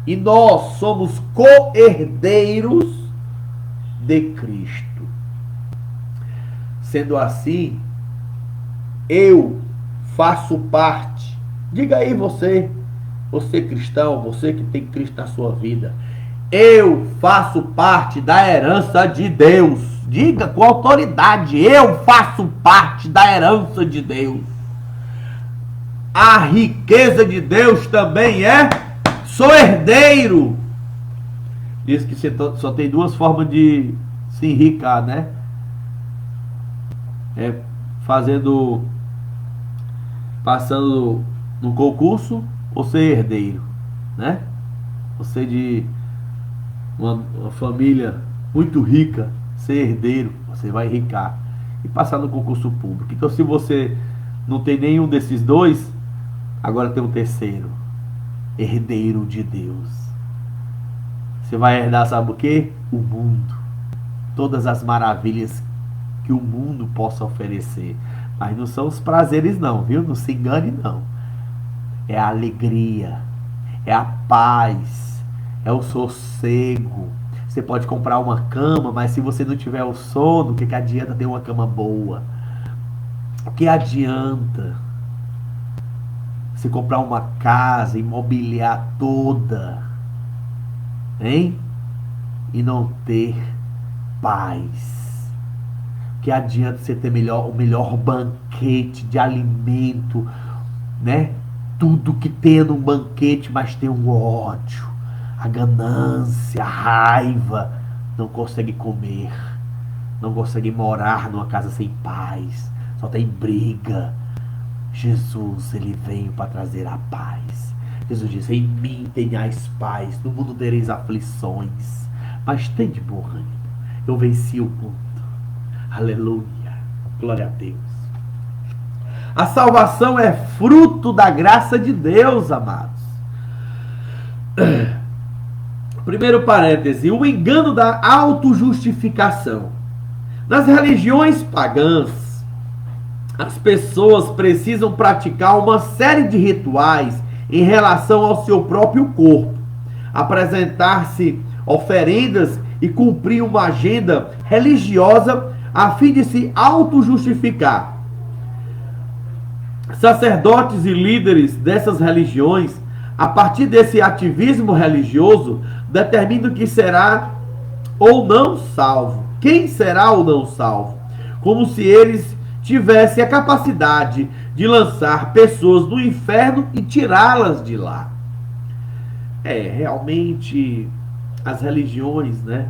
S1: E nós somos co-herdeiros de Cristo. Sendo assim, eu faço parte. Diga aí você cristão, você que tem Cristo na sua vida. Eu faço parte da herança de Deus. Diga com autoridade: eu faço parte da herança de Deus. A riqueza de Deus também é: sou herdeiro. Diz que só tem duas formas de se enriquecer, né? É passando no concurso ou ser herdeiro, né? Você de uma família muito rica, ser herdeiro, você vai enricar e passar no concurso público. Então, se você não tem nenhum desses dois, agora tem um terceiro: herdeiro de Deus. Você vai herdar, sabe o quê? O mundo. Todas as maravilhas que o mundo possa oferecer. Mas não são os prazeres não, viu? Não se engane não. É a alegria, é a paz, é o sossego. Você pode comprar uma cama, mas se você não tiver o sono, o que adianta ter uma cama boa? O que adianta?
S2: Você comprar uma casa, imobiliar toda, hein? E não ter paz. Que adianta você ter o melhor banquete de alimento, né? Tudo que tem num banquete, mas tem um ódio, a ganância, a raiva. Não consegue comer, não consegue morar numa casa sem paz, só tem briga. Jesus, ele veio para trazer a paz. Jesus disse: em mim tenhais paz, no mundo tereis aflições, mas tem de bom ânimo, eu venci o mundo. Aleluia, glória a Deus. A salvação é fruto da graça de Deus, amados. Primeiro parêntese, o engano da autojustificação. Nas religiões pagãs, as pessoas precisam praticar uma série de rituais em relação ao seu próprio corpo, apresentar-se oferendas e cumprir uma agenda religiosa a fim de se autojustificar. Sacerdotes e líderes dessas religiões, a partir desse ativismo religioso, determinam que será ou não salvo. Quem será ou não salvo? Como se eles tivessem a capacidade de lançar pessoas no inferno e tirá-las de lá. Realmente as religiões, né,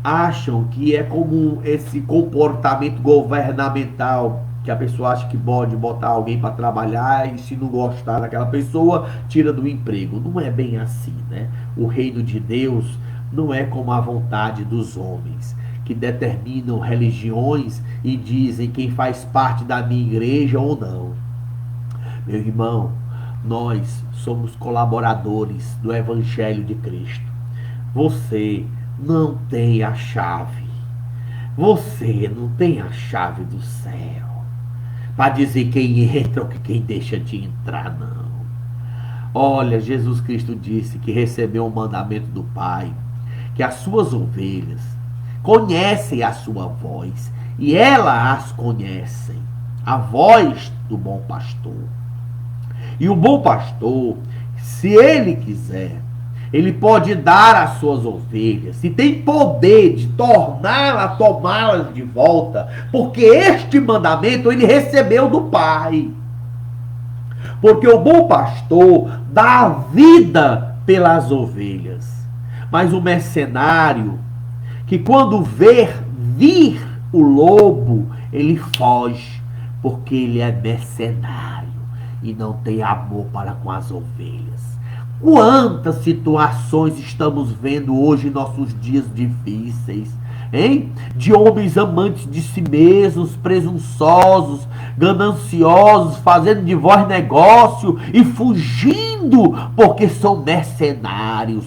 S2: acham que é como esse comportamento governamental, que a pessoa acha que pode botar alguém para trabalhar e se não gostar daquela pessoa, tira do emprego. Não é bem assim, né? O reino de Deus não é como a vontade dos homens, que determinam religiões e dizem quem faz parte da minha igreja ou não. Meu irmão, nós somos colaboradores do Evangelho de Cristo. Você não tem a chave. Você não tem a chave do céu para dizer quem entra ou quem deixa de entrar, não. Olha, Jesus Cristo disse que recebeu um mandamento do Pai, que as suas ovelhas conhecem a sua voz e elas as conhecem, a voz do bom pastor. E o bom pastor, se ele quiser, ele pode dar às suas ovelhas, se tem poder de tomá-las de volta, porque este mandamento ele recebeu do Pai. Porque o bom pastor dá a vida pelas ovelhas. Mas o mercenário, que quando vir o lobo, ele foge, porque ele é mercenário e não tem amor para com as ovelhas. Quantas situações estamos vendo hoje em nossos dias difíceis, hein? De homens amantes de si mesmos, presunçosos, gananciosos, fazendo de vós negócio e fugindo porque são mercenários.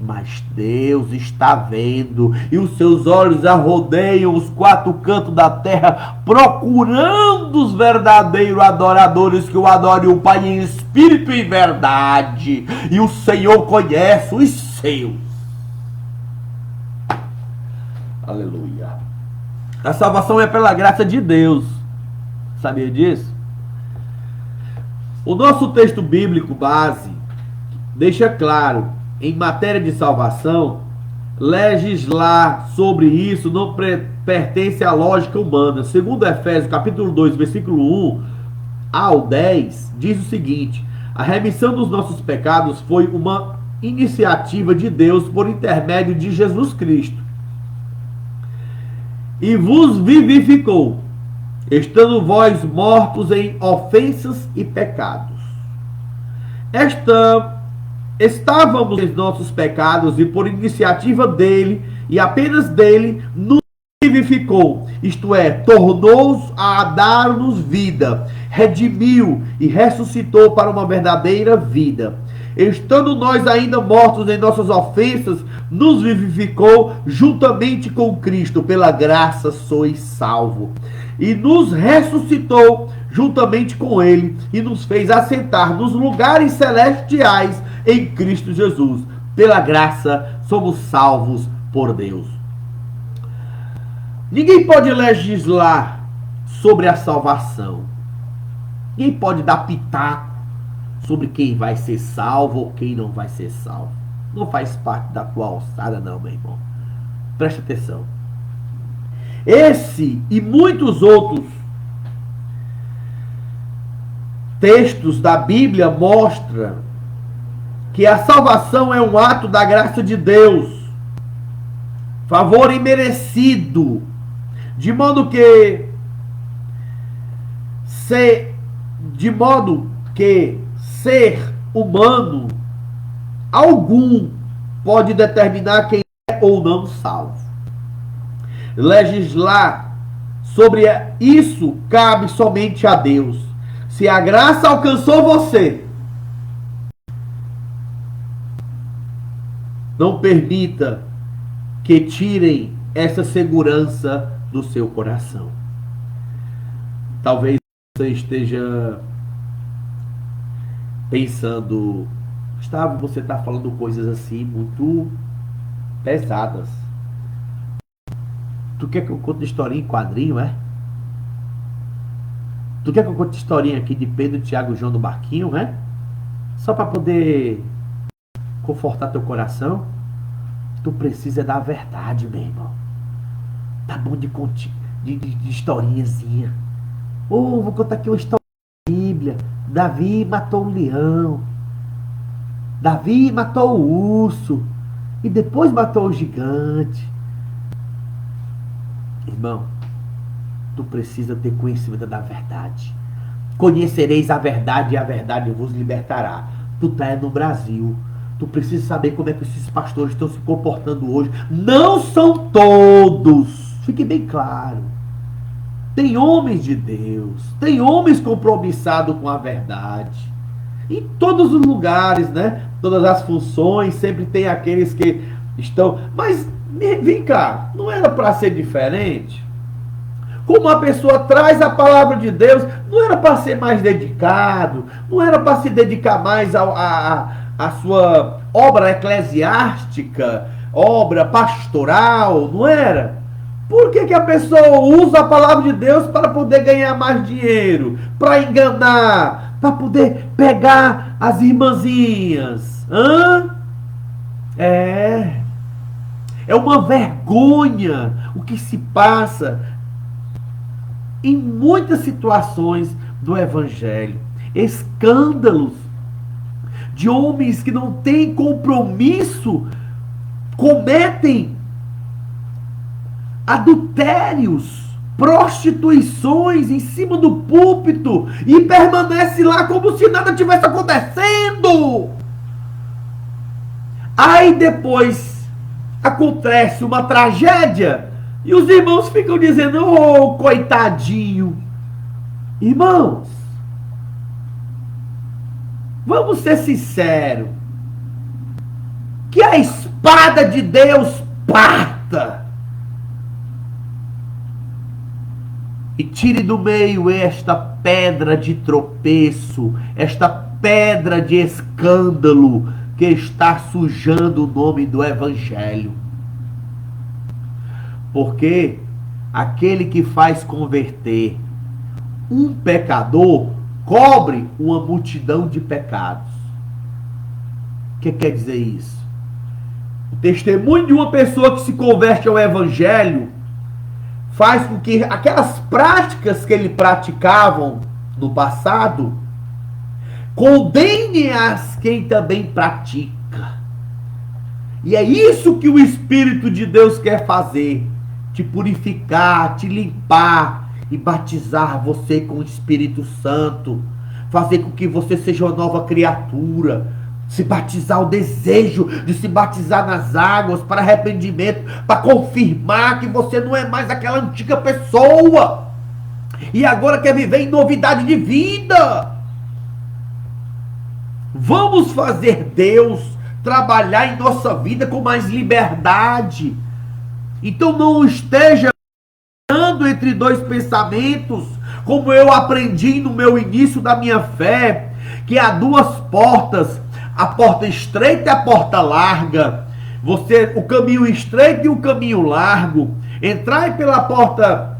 S2: Mas Deus está vendo e os seus olhos arrodeiam os quatro cantos da terra, procurando os verdadeiros adoradores que o adorem o Pai em espírito e verdade. E o Senhor conhece os seus. Aleluia. A salvação é pela graça de Deus. Sabia disso? O nosso texto bíblico base deixa claro: em matéria de salvação, legislar sobre isso não pertence à lógica humana. Segundo Efésios capítulo 2, versículo 1 ao 10, diz o seguinte: a remissão dos nossos pecados foi uma iniciativa de Deus por intermédio de Jesus Cristo. E vos vivificou, estando vós mortos em ofensas e pecados. Estávamos em nossos pecados e por iniciativa dele e apenas dele nos vivificou, isto é, tornou-os a dar-nos vida, redimiu e ressuscitou para uma verdadeira vida. Estando nós ainda mortos em nossas ofensas, nos vivificou juntamente com Cristo, pela graça sois salvo. E nos ressuscitou juntamente com ele e nos fez assentar nos lugares celestiais em Cristo Jesus. Pela graça somos salvos por Deus. Ninguém pode legislar sobre a salvação. Ninguém pode dar pitaco sobre quem vai ser salvo ou quem não vai ser salvo. Não faz parte da tua alçada, não, meu irmão. Preste atenção. Esse e muitos outros textos da Bíblia mostram que a salvação é um ato da graça de Deus, favor imerecido, de modo que ser humano algum pode determinar quem é ou não salvo. Legislar sobre isso cabe somente a Deus. Se a graça alcançou você, não permita que tirem essa segurança do seu coração. Talvez você esteja pensando, Gustavo, você está falando coisas assim muito pesadas. Tu quer que eu conte historinha em quadrinho, é? Tu quer que eu conte historinha aqui de Pedro, Tiago e João do barquinho, é? Só para poder confortar teu coração? Tu precisa da verdade, meu irmão. Tá bom de historinhazinha. Vou contar aqui uma história da Bíblia. Davi matou um leão. Davi matou o urso. E depois matou o gigante. Irmão, tu precisa ter conhecimento da verdade. Conhecereis a verdade e a verdade vos libertará. Tu tá no Brasil. Tu precisa saber como é que esses pastores estão se comportando hoje. Não são todos. Fique bem claro. Tem homens de Deus. Tem homens compromissados com a verdade. Em todos os lugares, né? Todas as funções, sempre tem aqueles que estão... Mas, vem cá, não era para ser diferente? Como a pessoa traz a palavra de Deus, não era para ser mais dedicado? Não era para se dedicar mais a sua obra eclesiástica, obra pastoral, não era? Por que a pessoa usa a palavra de Deus para poder ganhar mais dinheiro, para enganar, para poder pegar as irmãzinhas? É uma vergonha o que se passa em muitas situações do Evangelho. Escândalos de homens que não têm compromisso, cometem adultérios, prostituições em cima do púlpito e permanece lá como se nada tivesse acontecendo. Aí depois acontece uma tragédia e os irmãos ficam dizendo: oh, coitadinho. Irmãos, vamos ser sinceros, que a espada de Deus parta e tire do meio esta pedra de tropeço, esta pedra de escândalo que está sujando o nome do Evangelho. Porque aquele que faz converter um pecador cobre uma multidão de pecados. O que quer dizer isso? O testemunho de uma pessoa que se converte ao Evangelho faz com que aquelas práticas que ele praticavam no passado condene-as quem também pratica. E é isso que o Espírito de Deus quer fazer: te purificar, te limpar e batizar você com o Espírito Santo, fazer com que você seja uma nova criatura, se batizar, o desejo de se batizar nas águas para arrependimento, para confirmar que você não é mais aquela antiga pessoa e agora quer viver em novidade de vida. Vamos fazer Deus trabalhar em nossa vida com mais liberdade. Então não esteja andando entre dois pensamentos, como eu aprendi no meu início da minha fé, que há duas portas, a porta estreita e a porta larga. O caminho estreito e o caminho largo. Entrai pela porta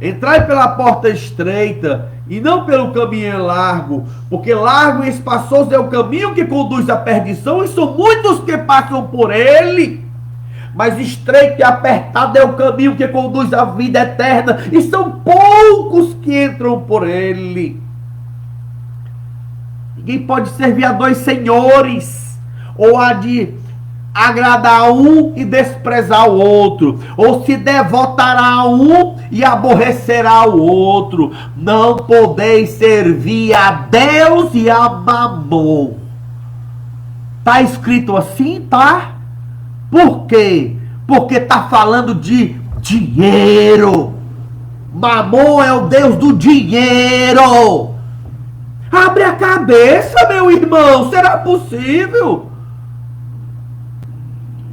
S2: Entrai pela porta estreita e não pelo caminho largo, porque largo e espaçoso é o caminho que conduz à perdição, e são muitos que passam por ele. Mas estreito e apertado é o caminho que conduz à vida eterna, e são poucos que entram por ele. Ninguém pode servir a dois senhores, ou há de agradar um e desprezar o outro, ou se devotará a um e aborrecerá o outro. Não podeis servir a Deus e a Mamon. Tá escrito assim, tá? Por quê? Porque tá falando de dinheiro. Mamon é o Deus do dinheiro. Abre a cabeça, meu irmão. Será possível?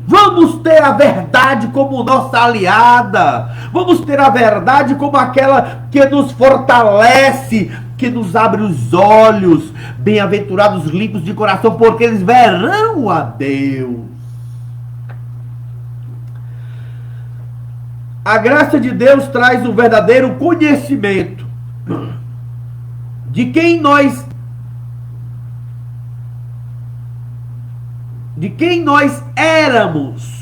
S2: Vamos ter a verdade como nossa aliada. Vamos ter a verdade como aquela que nos fortalece, que nos abre os olhos. Bem-aventurados os limpos de coração, porque eles verão a Deus. A graça de Deus traz um verdadeiro conhecimento de quem nós éramos.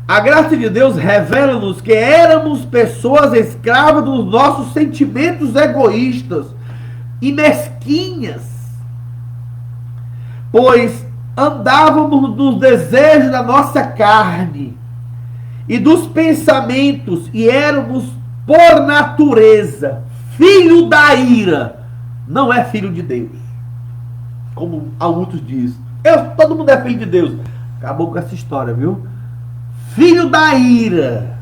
S2: A graça de Deus revela-nos que éramos pessoas escravas dos nossos sentimentos egoístas e mesquinhas, pois andávamos nos desejos da nossa carne e dos pensamentos, e éramos por natureza filho da ira. Não é filho de Deus, como há muitos dizem. Todo mundo é filho de Deus. Acabou com essa história, viu? Filho da ira.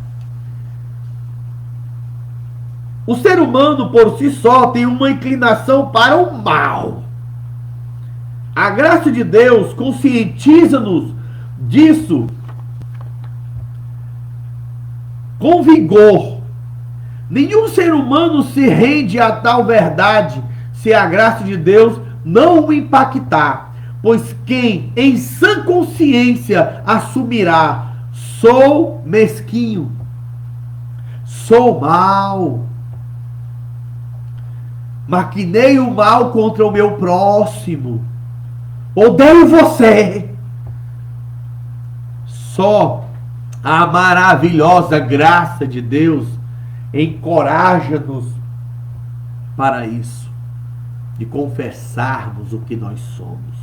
S2: O ser humano por si só tem uma inclinação para o mal. A graça de Deus conscientiza-nos disso com vigor. Nenhum ser humano se rende a tal verdade se a graça de Deus não o impactar. Pois quem em sã consciência assumirá: sou mesquinho, sou mau, maquinei o mal contra o meu próximo, odeio você. Só a maravilhosa graça de Deus encoraja-nos para isso, de confessarmos o que nós somos.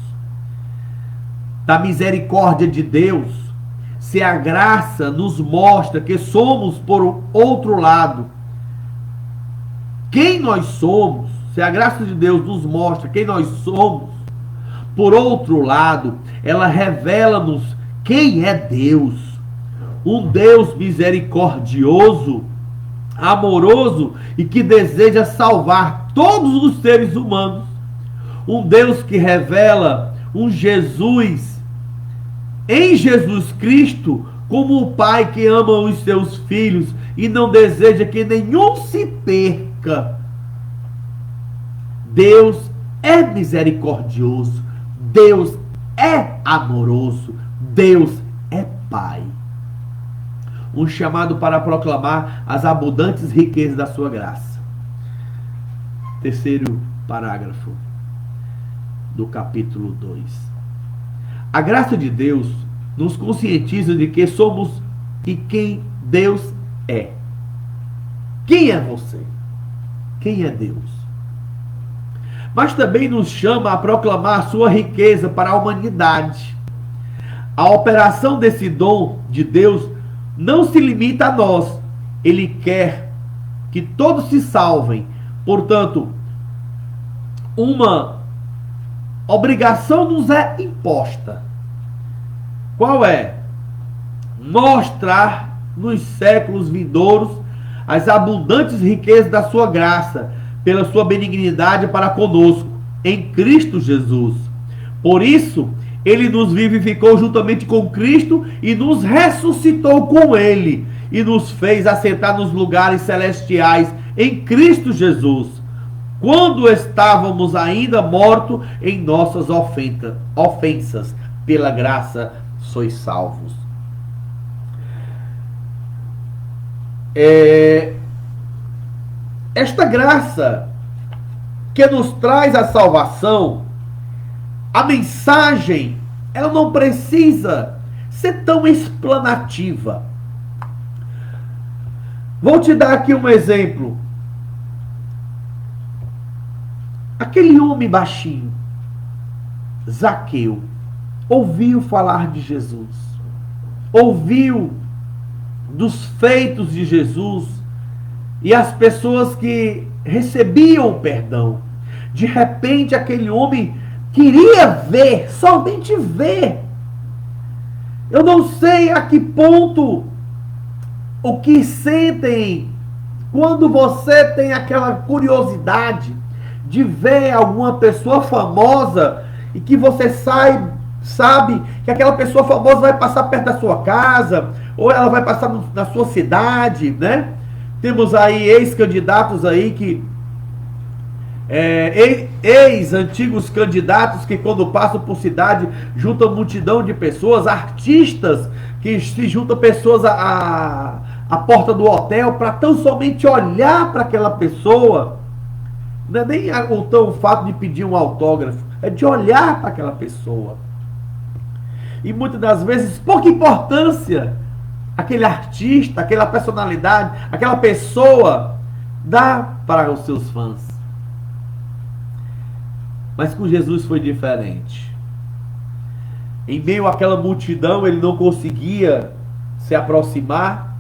S2: Da misericórdia de Deus, se a graça nos mostra que somos, por outro lado, quem nós somos, se a graça de Deus nos mostra quem nós somos, por outro lado, ela revela-nos quem é Deus. Um Deus misericordioso, amoroso e que deseja salvar todos os seres humanos. Um Deus que revela um Jesus, em Jesus Cristo, como o Pai que ama os seus filhos e não deseja que nenhum se perca. Deus é misericordioso, Deus é amoroso, Deus é Pai. Um chamado para proclamar as abundantes riquezas da sua graça. Terceiro parágrafo do capítulo 2. A graça de Deus nos conscientiza de que somos e quem Deus é. Quem é você? Quem é Deus? Mas também nos chama a proclamar a sua riqueza para a humanidade. A operação desse dom de Deus não se limita a nós. Ele quer que todos se salvem. Portanto, uma obrigação nos é imposta. Qual é? Mostrar nos séculos vindouros as abundantes riquezas da sua graça, pela sua benignidade para conosco, em Cristo Jesus. Por isso, Ele nos vivificou juntamente com Cristo e nos ressuscitou com Ele, e nos fez assentar nos lugares celestiais em Cristo Jesus, quando estávamos ainda mortos em nossas ofensas, pela graça sois salvos. esta graça que nos traz a salvação, a mensagem, ela não precisa ser tão explanativa. Vou te dar aqui um exemplo. Aquele homem baixinho, Zaqueu, ouviu falar de Jesus, ouviu dos feitos de Jesus e as pessoas que recebiam o perdão. De repente, aquele homem queria ver, somente ver. Eu não sei a que ponto o que sentem quando você tem aquela curiosidade de ver alguma pessoa famosa e que você sabe que aquela pessoa famosa vai passar perto da sua casa ou ela vai passar na sua cidade, né? Temos aí ex-candidatos aí que ex-antigos candidatos que quando passam por cidade juntam multidão de pessoas, artistas que se juntam pessoas à porta do hotel para tão somente olhar para aquela pessoa. Não é nem o fato de pedir um autógrafo, é de olhar para aquela pessoa. E muitas das vezes, pouca importância aquele artista, aquela personalidade, aquela pessoa dá para os seus fãs. Mas com Jesus foi diferente. Em meio àquela multidão, ele não conseguia se aproximar,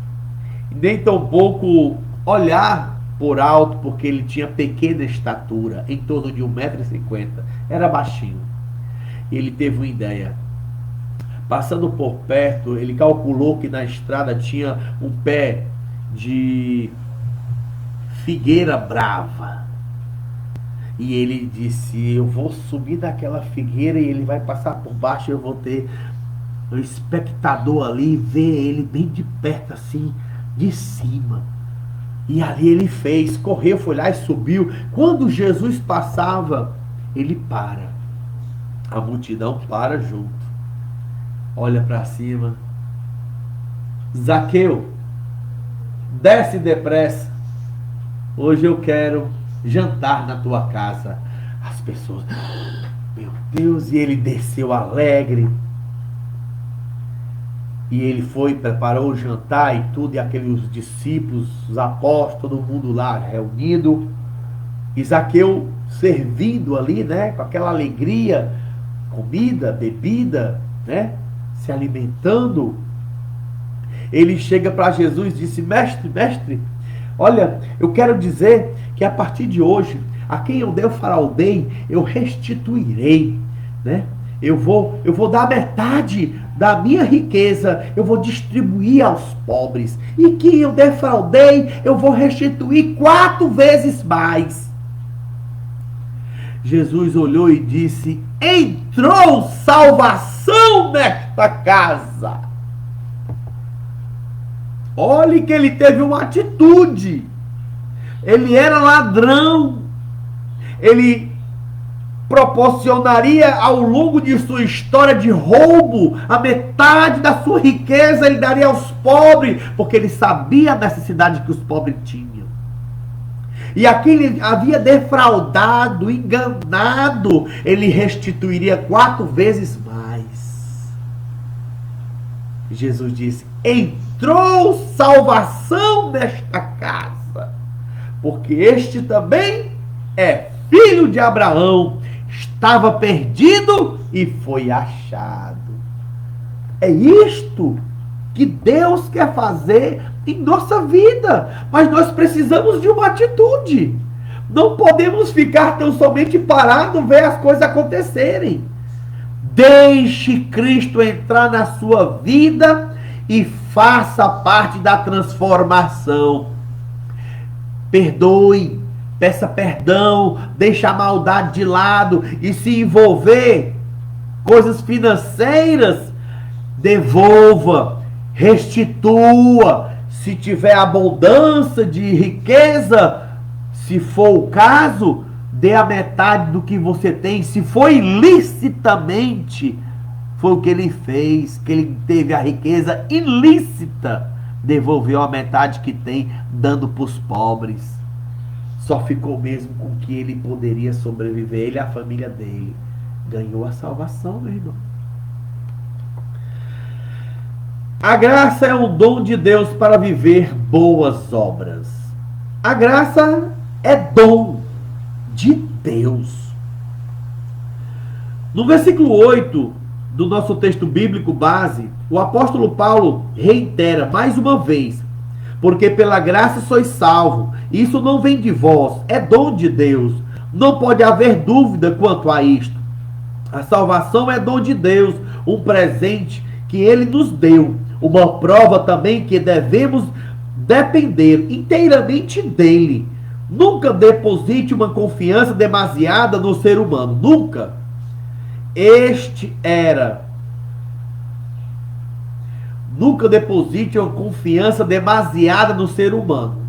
S2: nem tampouco olhar por alto, porque ele tinha pequena estatura, em torno de 1,50 m. Era baixinho. E ele teve uma ideia. Passando por perto, ele calculou que na estrada tinha um pé de figueira brava. E ele disse: eu vou subir daquela figueira e ele vai passar por baixo, eu vou ter um espectador ali, ver ele bem de perto assim, de cima. E ali ele fez, correu, foi lá e subiu. Quando Jesus passava, ele para. A multidão para junto. Olha para cima. Zaqueu, desce depressa. Hoje eu quero jantar na tua casa. As pessoas, meu Deus, e ele desceu alegre. E ele foi, preparou o jantar e tudo, e aqueles discípulos, os apóstolos, todo mundo lá reunido. E Zaqueu servindo ali, né, com aquela alegria, comida, bebida, né, se alimentando. Ele chega para Jesus e disse: mestre, olha, eu quero dizer que a partir de hoje, a quem eu der o farol bem, eu restituirei, né? Eu vou dar metade da minha riqueza, eu vou distribuir aos pobres. E quem eu defraudei, eu vou restituir 4 vezes mais. Jesus olhou e disse: entrou salvação nesta casa. Olhe que ele teve uma atitude. Ele era ladrão. Ele proporcionaria ao longo de sua história de roubo a metade da sua riqueza, ele daria aos pobres, porque ele sabia a necessidade que os pobres tinham. E aquele havia defraudado, enganado, ele restituiria 4 vezes mais. Jesus disse: entrou salvação nesta casa, porque este também é filho de Abraão. Estava perdido e foi achado. É isto que Deus quer fazer em nossa vida. Mas nós precisamos de uma atitude. Não podemos ficar tão somente parados, ver as coisas acontecerem. Deixe Cristo entrar na sua vida e faça parte da transformação. Perdoe. Peça perdão, deixe a maldade de lado e se envolver coisas financeiras, devolva, restitua. Se tiver abundância de riqueza, se for o caso, dê a metade do que você tem. Se foi ilicitamente, foi o que ele fez, que ele teve a riqueza ilícita, devolveu a metade que tem, dando para os pobres. Só ficou mesmo com que ele poderia sobreviver, ele e a família dele. Ganhou a salvação, meu irmão. A graça é um dom de Deus para viver boas obras. A graça é dom de Deus. No versículo 8 do nosso texto bíblico base, o apóstolo Paulo reitera mais uma vez: porque pela graça sois salvos. Isso não vem de vós, é dom de Deus. Não pode haver dúvida quanto a isto. A salvação é dom de Deus, um presente que ele nos deu. Uma prova também que devemos depender inteiramente dele. Nunca deposite uma confiança demasiada no ser humano. Nunca. Nunca deposite uma confiança demasiada no ser humano.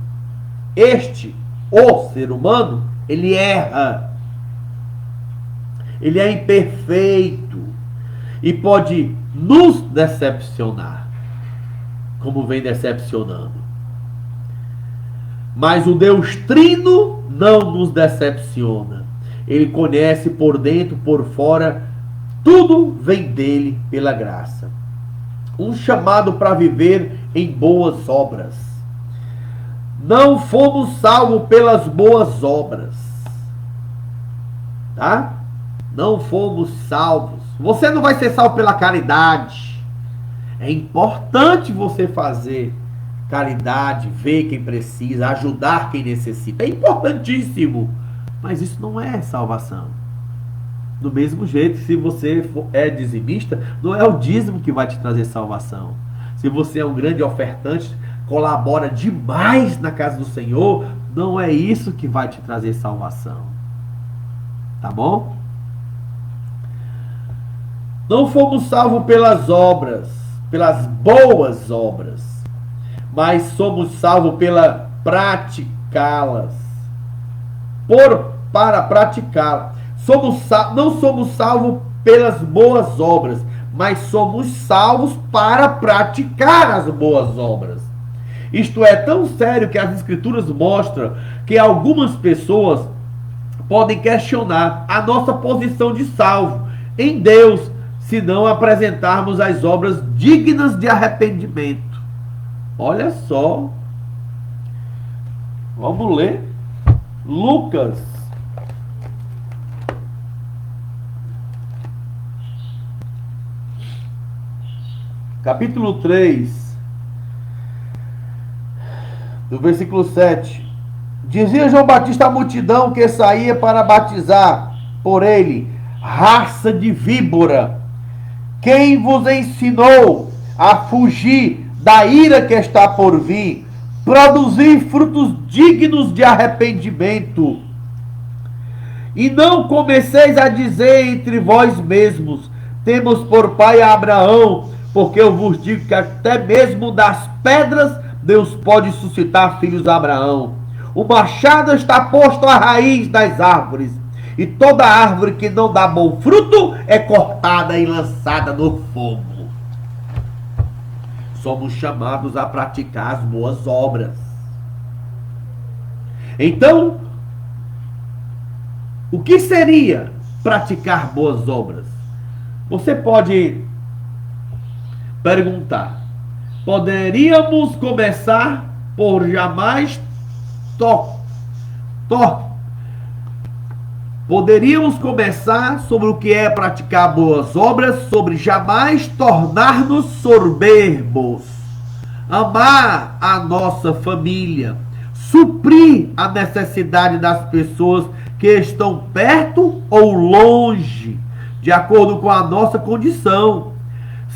S2: O ser humano, ele erra. Ele é imperfeito e pode nos decepcionar, como vem decepcionando. Mas o Deus Trino não nos decepciona. Ele conhece por dentro, por fora, tudo vem dele pela graça. Um chamado para viver em boas obras. Não fomos salvos pelas boas obras. Tá? Não fomos salvos. Você não vai ser salvo pela caridade. É importante você fazer caridade, ver quem precisa, ajudar quem necessita. É importantíssimo. Mas isso não é salvação. Do mesmo jeito, se você é dizimista, não é o dízimo que vai te trazer salvação. Se você é um grande ofertante, colabora demais na casa do Senhor, não é isso que vai te trazer salvação. Tá bom? Não fomos salvos pelas obras, pelas boas obras, mas somos salvos pela praticá-las. Para praticá-las. Não somos salvos pelas boas obras, mas somos salvos para praticar as boas obras. Isto é tão sério que as Escrituras mostram que algumas pessoas podem questionar a nossa posição de salvo em Deus, se não apresentarmos as obras dignas de arrependimento. Olha só. Vamos ler. Lucas. Capítulo 3. Do versículo 7. Dizia João Batista à multidão que saía para batizar por ele: raça de víbora, quem vos ensinou a fugir da ira que está por vir? Produzir frutos dignos de arrependimento. E não comeceis a dizer entre vós mesmos: temos por pai a Abraão, porque eu vos digo que até mesmo das pedras Deus pode suscitar filhos a Abraão. O machado está posto à raiz das árvores, e toda árvore que não dá bom fruto é cortada e lançada no fogo. Somos chamados a praticar as boas obras. Então, o que seria praticar boas obras? Você pode perguntar: poderíamos começar por jamais Poderíamos começar sobre o que é praticar boas obras, sobre jamais tornar-nos soberbos, amar a nossa família, suprir a necessidade das pessoas que estão perto ou longe, de acordo com a nossa condição,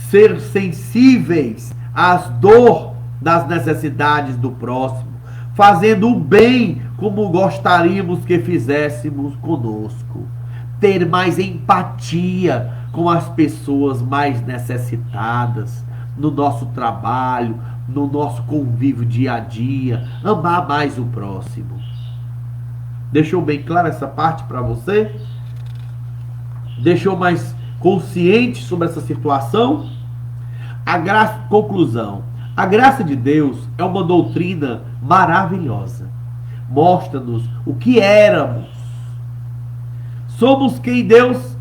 S2: ser sensíveis às dores das necessidades do próximo, fazendo o bem como gostaríamos que fizéssemos conosco, ter mais empatia com as pessoas mais necessitadas, no nosso trabalho, no nosso convívio dia a dia, amar mais o próximo. Deixou bem clara essa parte para você? Deixou mais consciente sobre essa situação? Conclusão. A graça de Deus é uma doutrina maravilhosa. Mostra-nos o que éramos. Somos quem Deus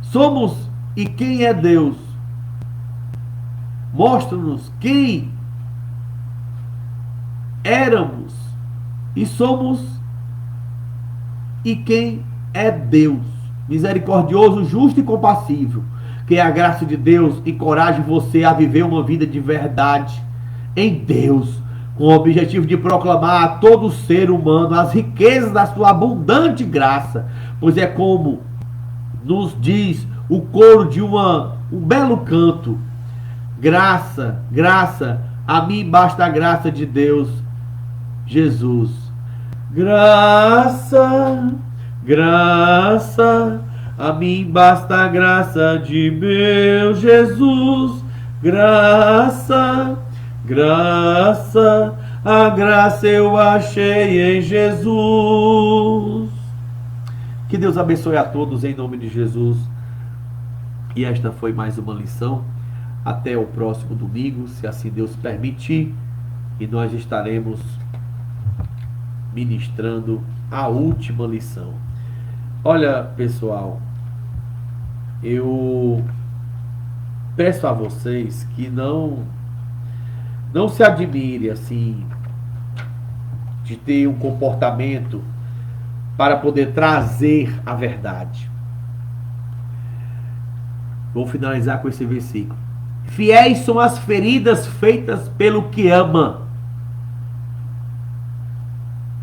S2: somos e quem é Deus. Mostra-nos quem éramos e somos e quem é Deus. Misericordioso, justo e compassivo. Que a graça de Deus encoraje você a viver uma vida de verdade em Deus, com o objetivo de proclamar a todo ser humano as riquezas da sua abundante graça, pois é como nos diz o coro de um belo canto: graça, graça, a mim basta a graça de Deus, Jesus. Graça, graça, a mim basta a graça de meu Jesus. Graça, graça, a graça eu achei em Jesus. Que Deus abençoe a todos em nome de Jesus. E esta foi mais uma lição. Até o próximo domingo, se assim Deus permitir. E nós estaremos ministrando a última lição. Olha, pessoal, eu peço a vocês que não se admire assim de ter um comportamento para poder trazer a verdade. Vou finalizar com esse versículo. Fiéis são as feridas feitas pelo que ama,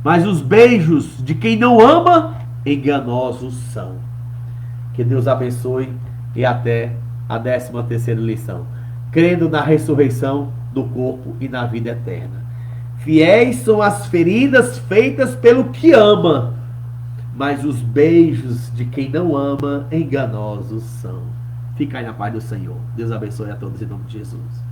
S2: mas os beijos de quem não ama, enganosos são. Que Deus abençoe e até a 13ª lição. Crendo na ressurreição do corpo e na vida eterna. Fiéis são as feridas feitas pelo que ama, mas os beijos de quem não ama, enganosos são. Fica aí na paz do Senhor. Deus abençoe a todos em nome de Jesus.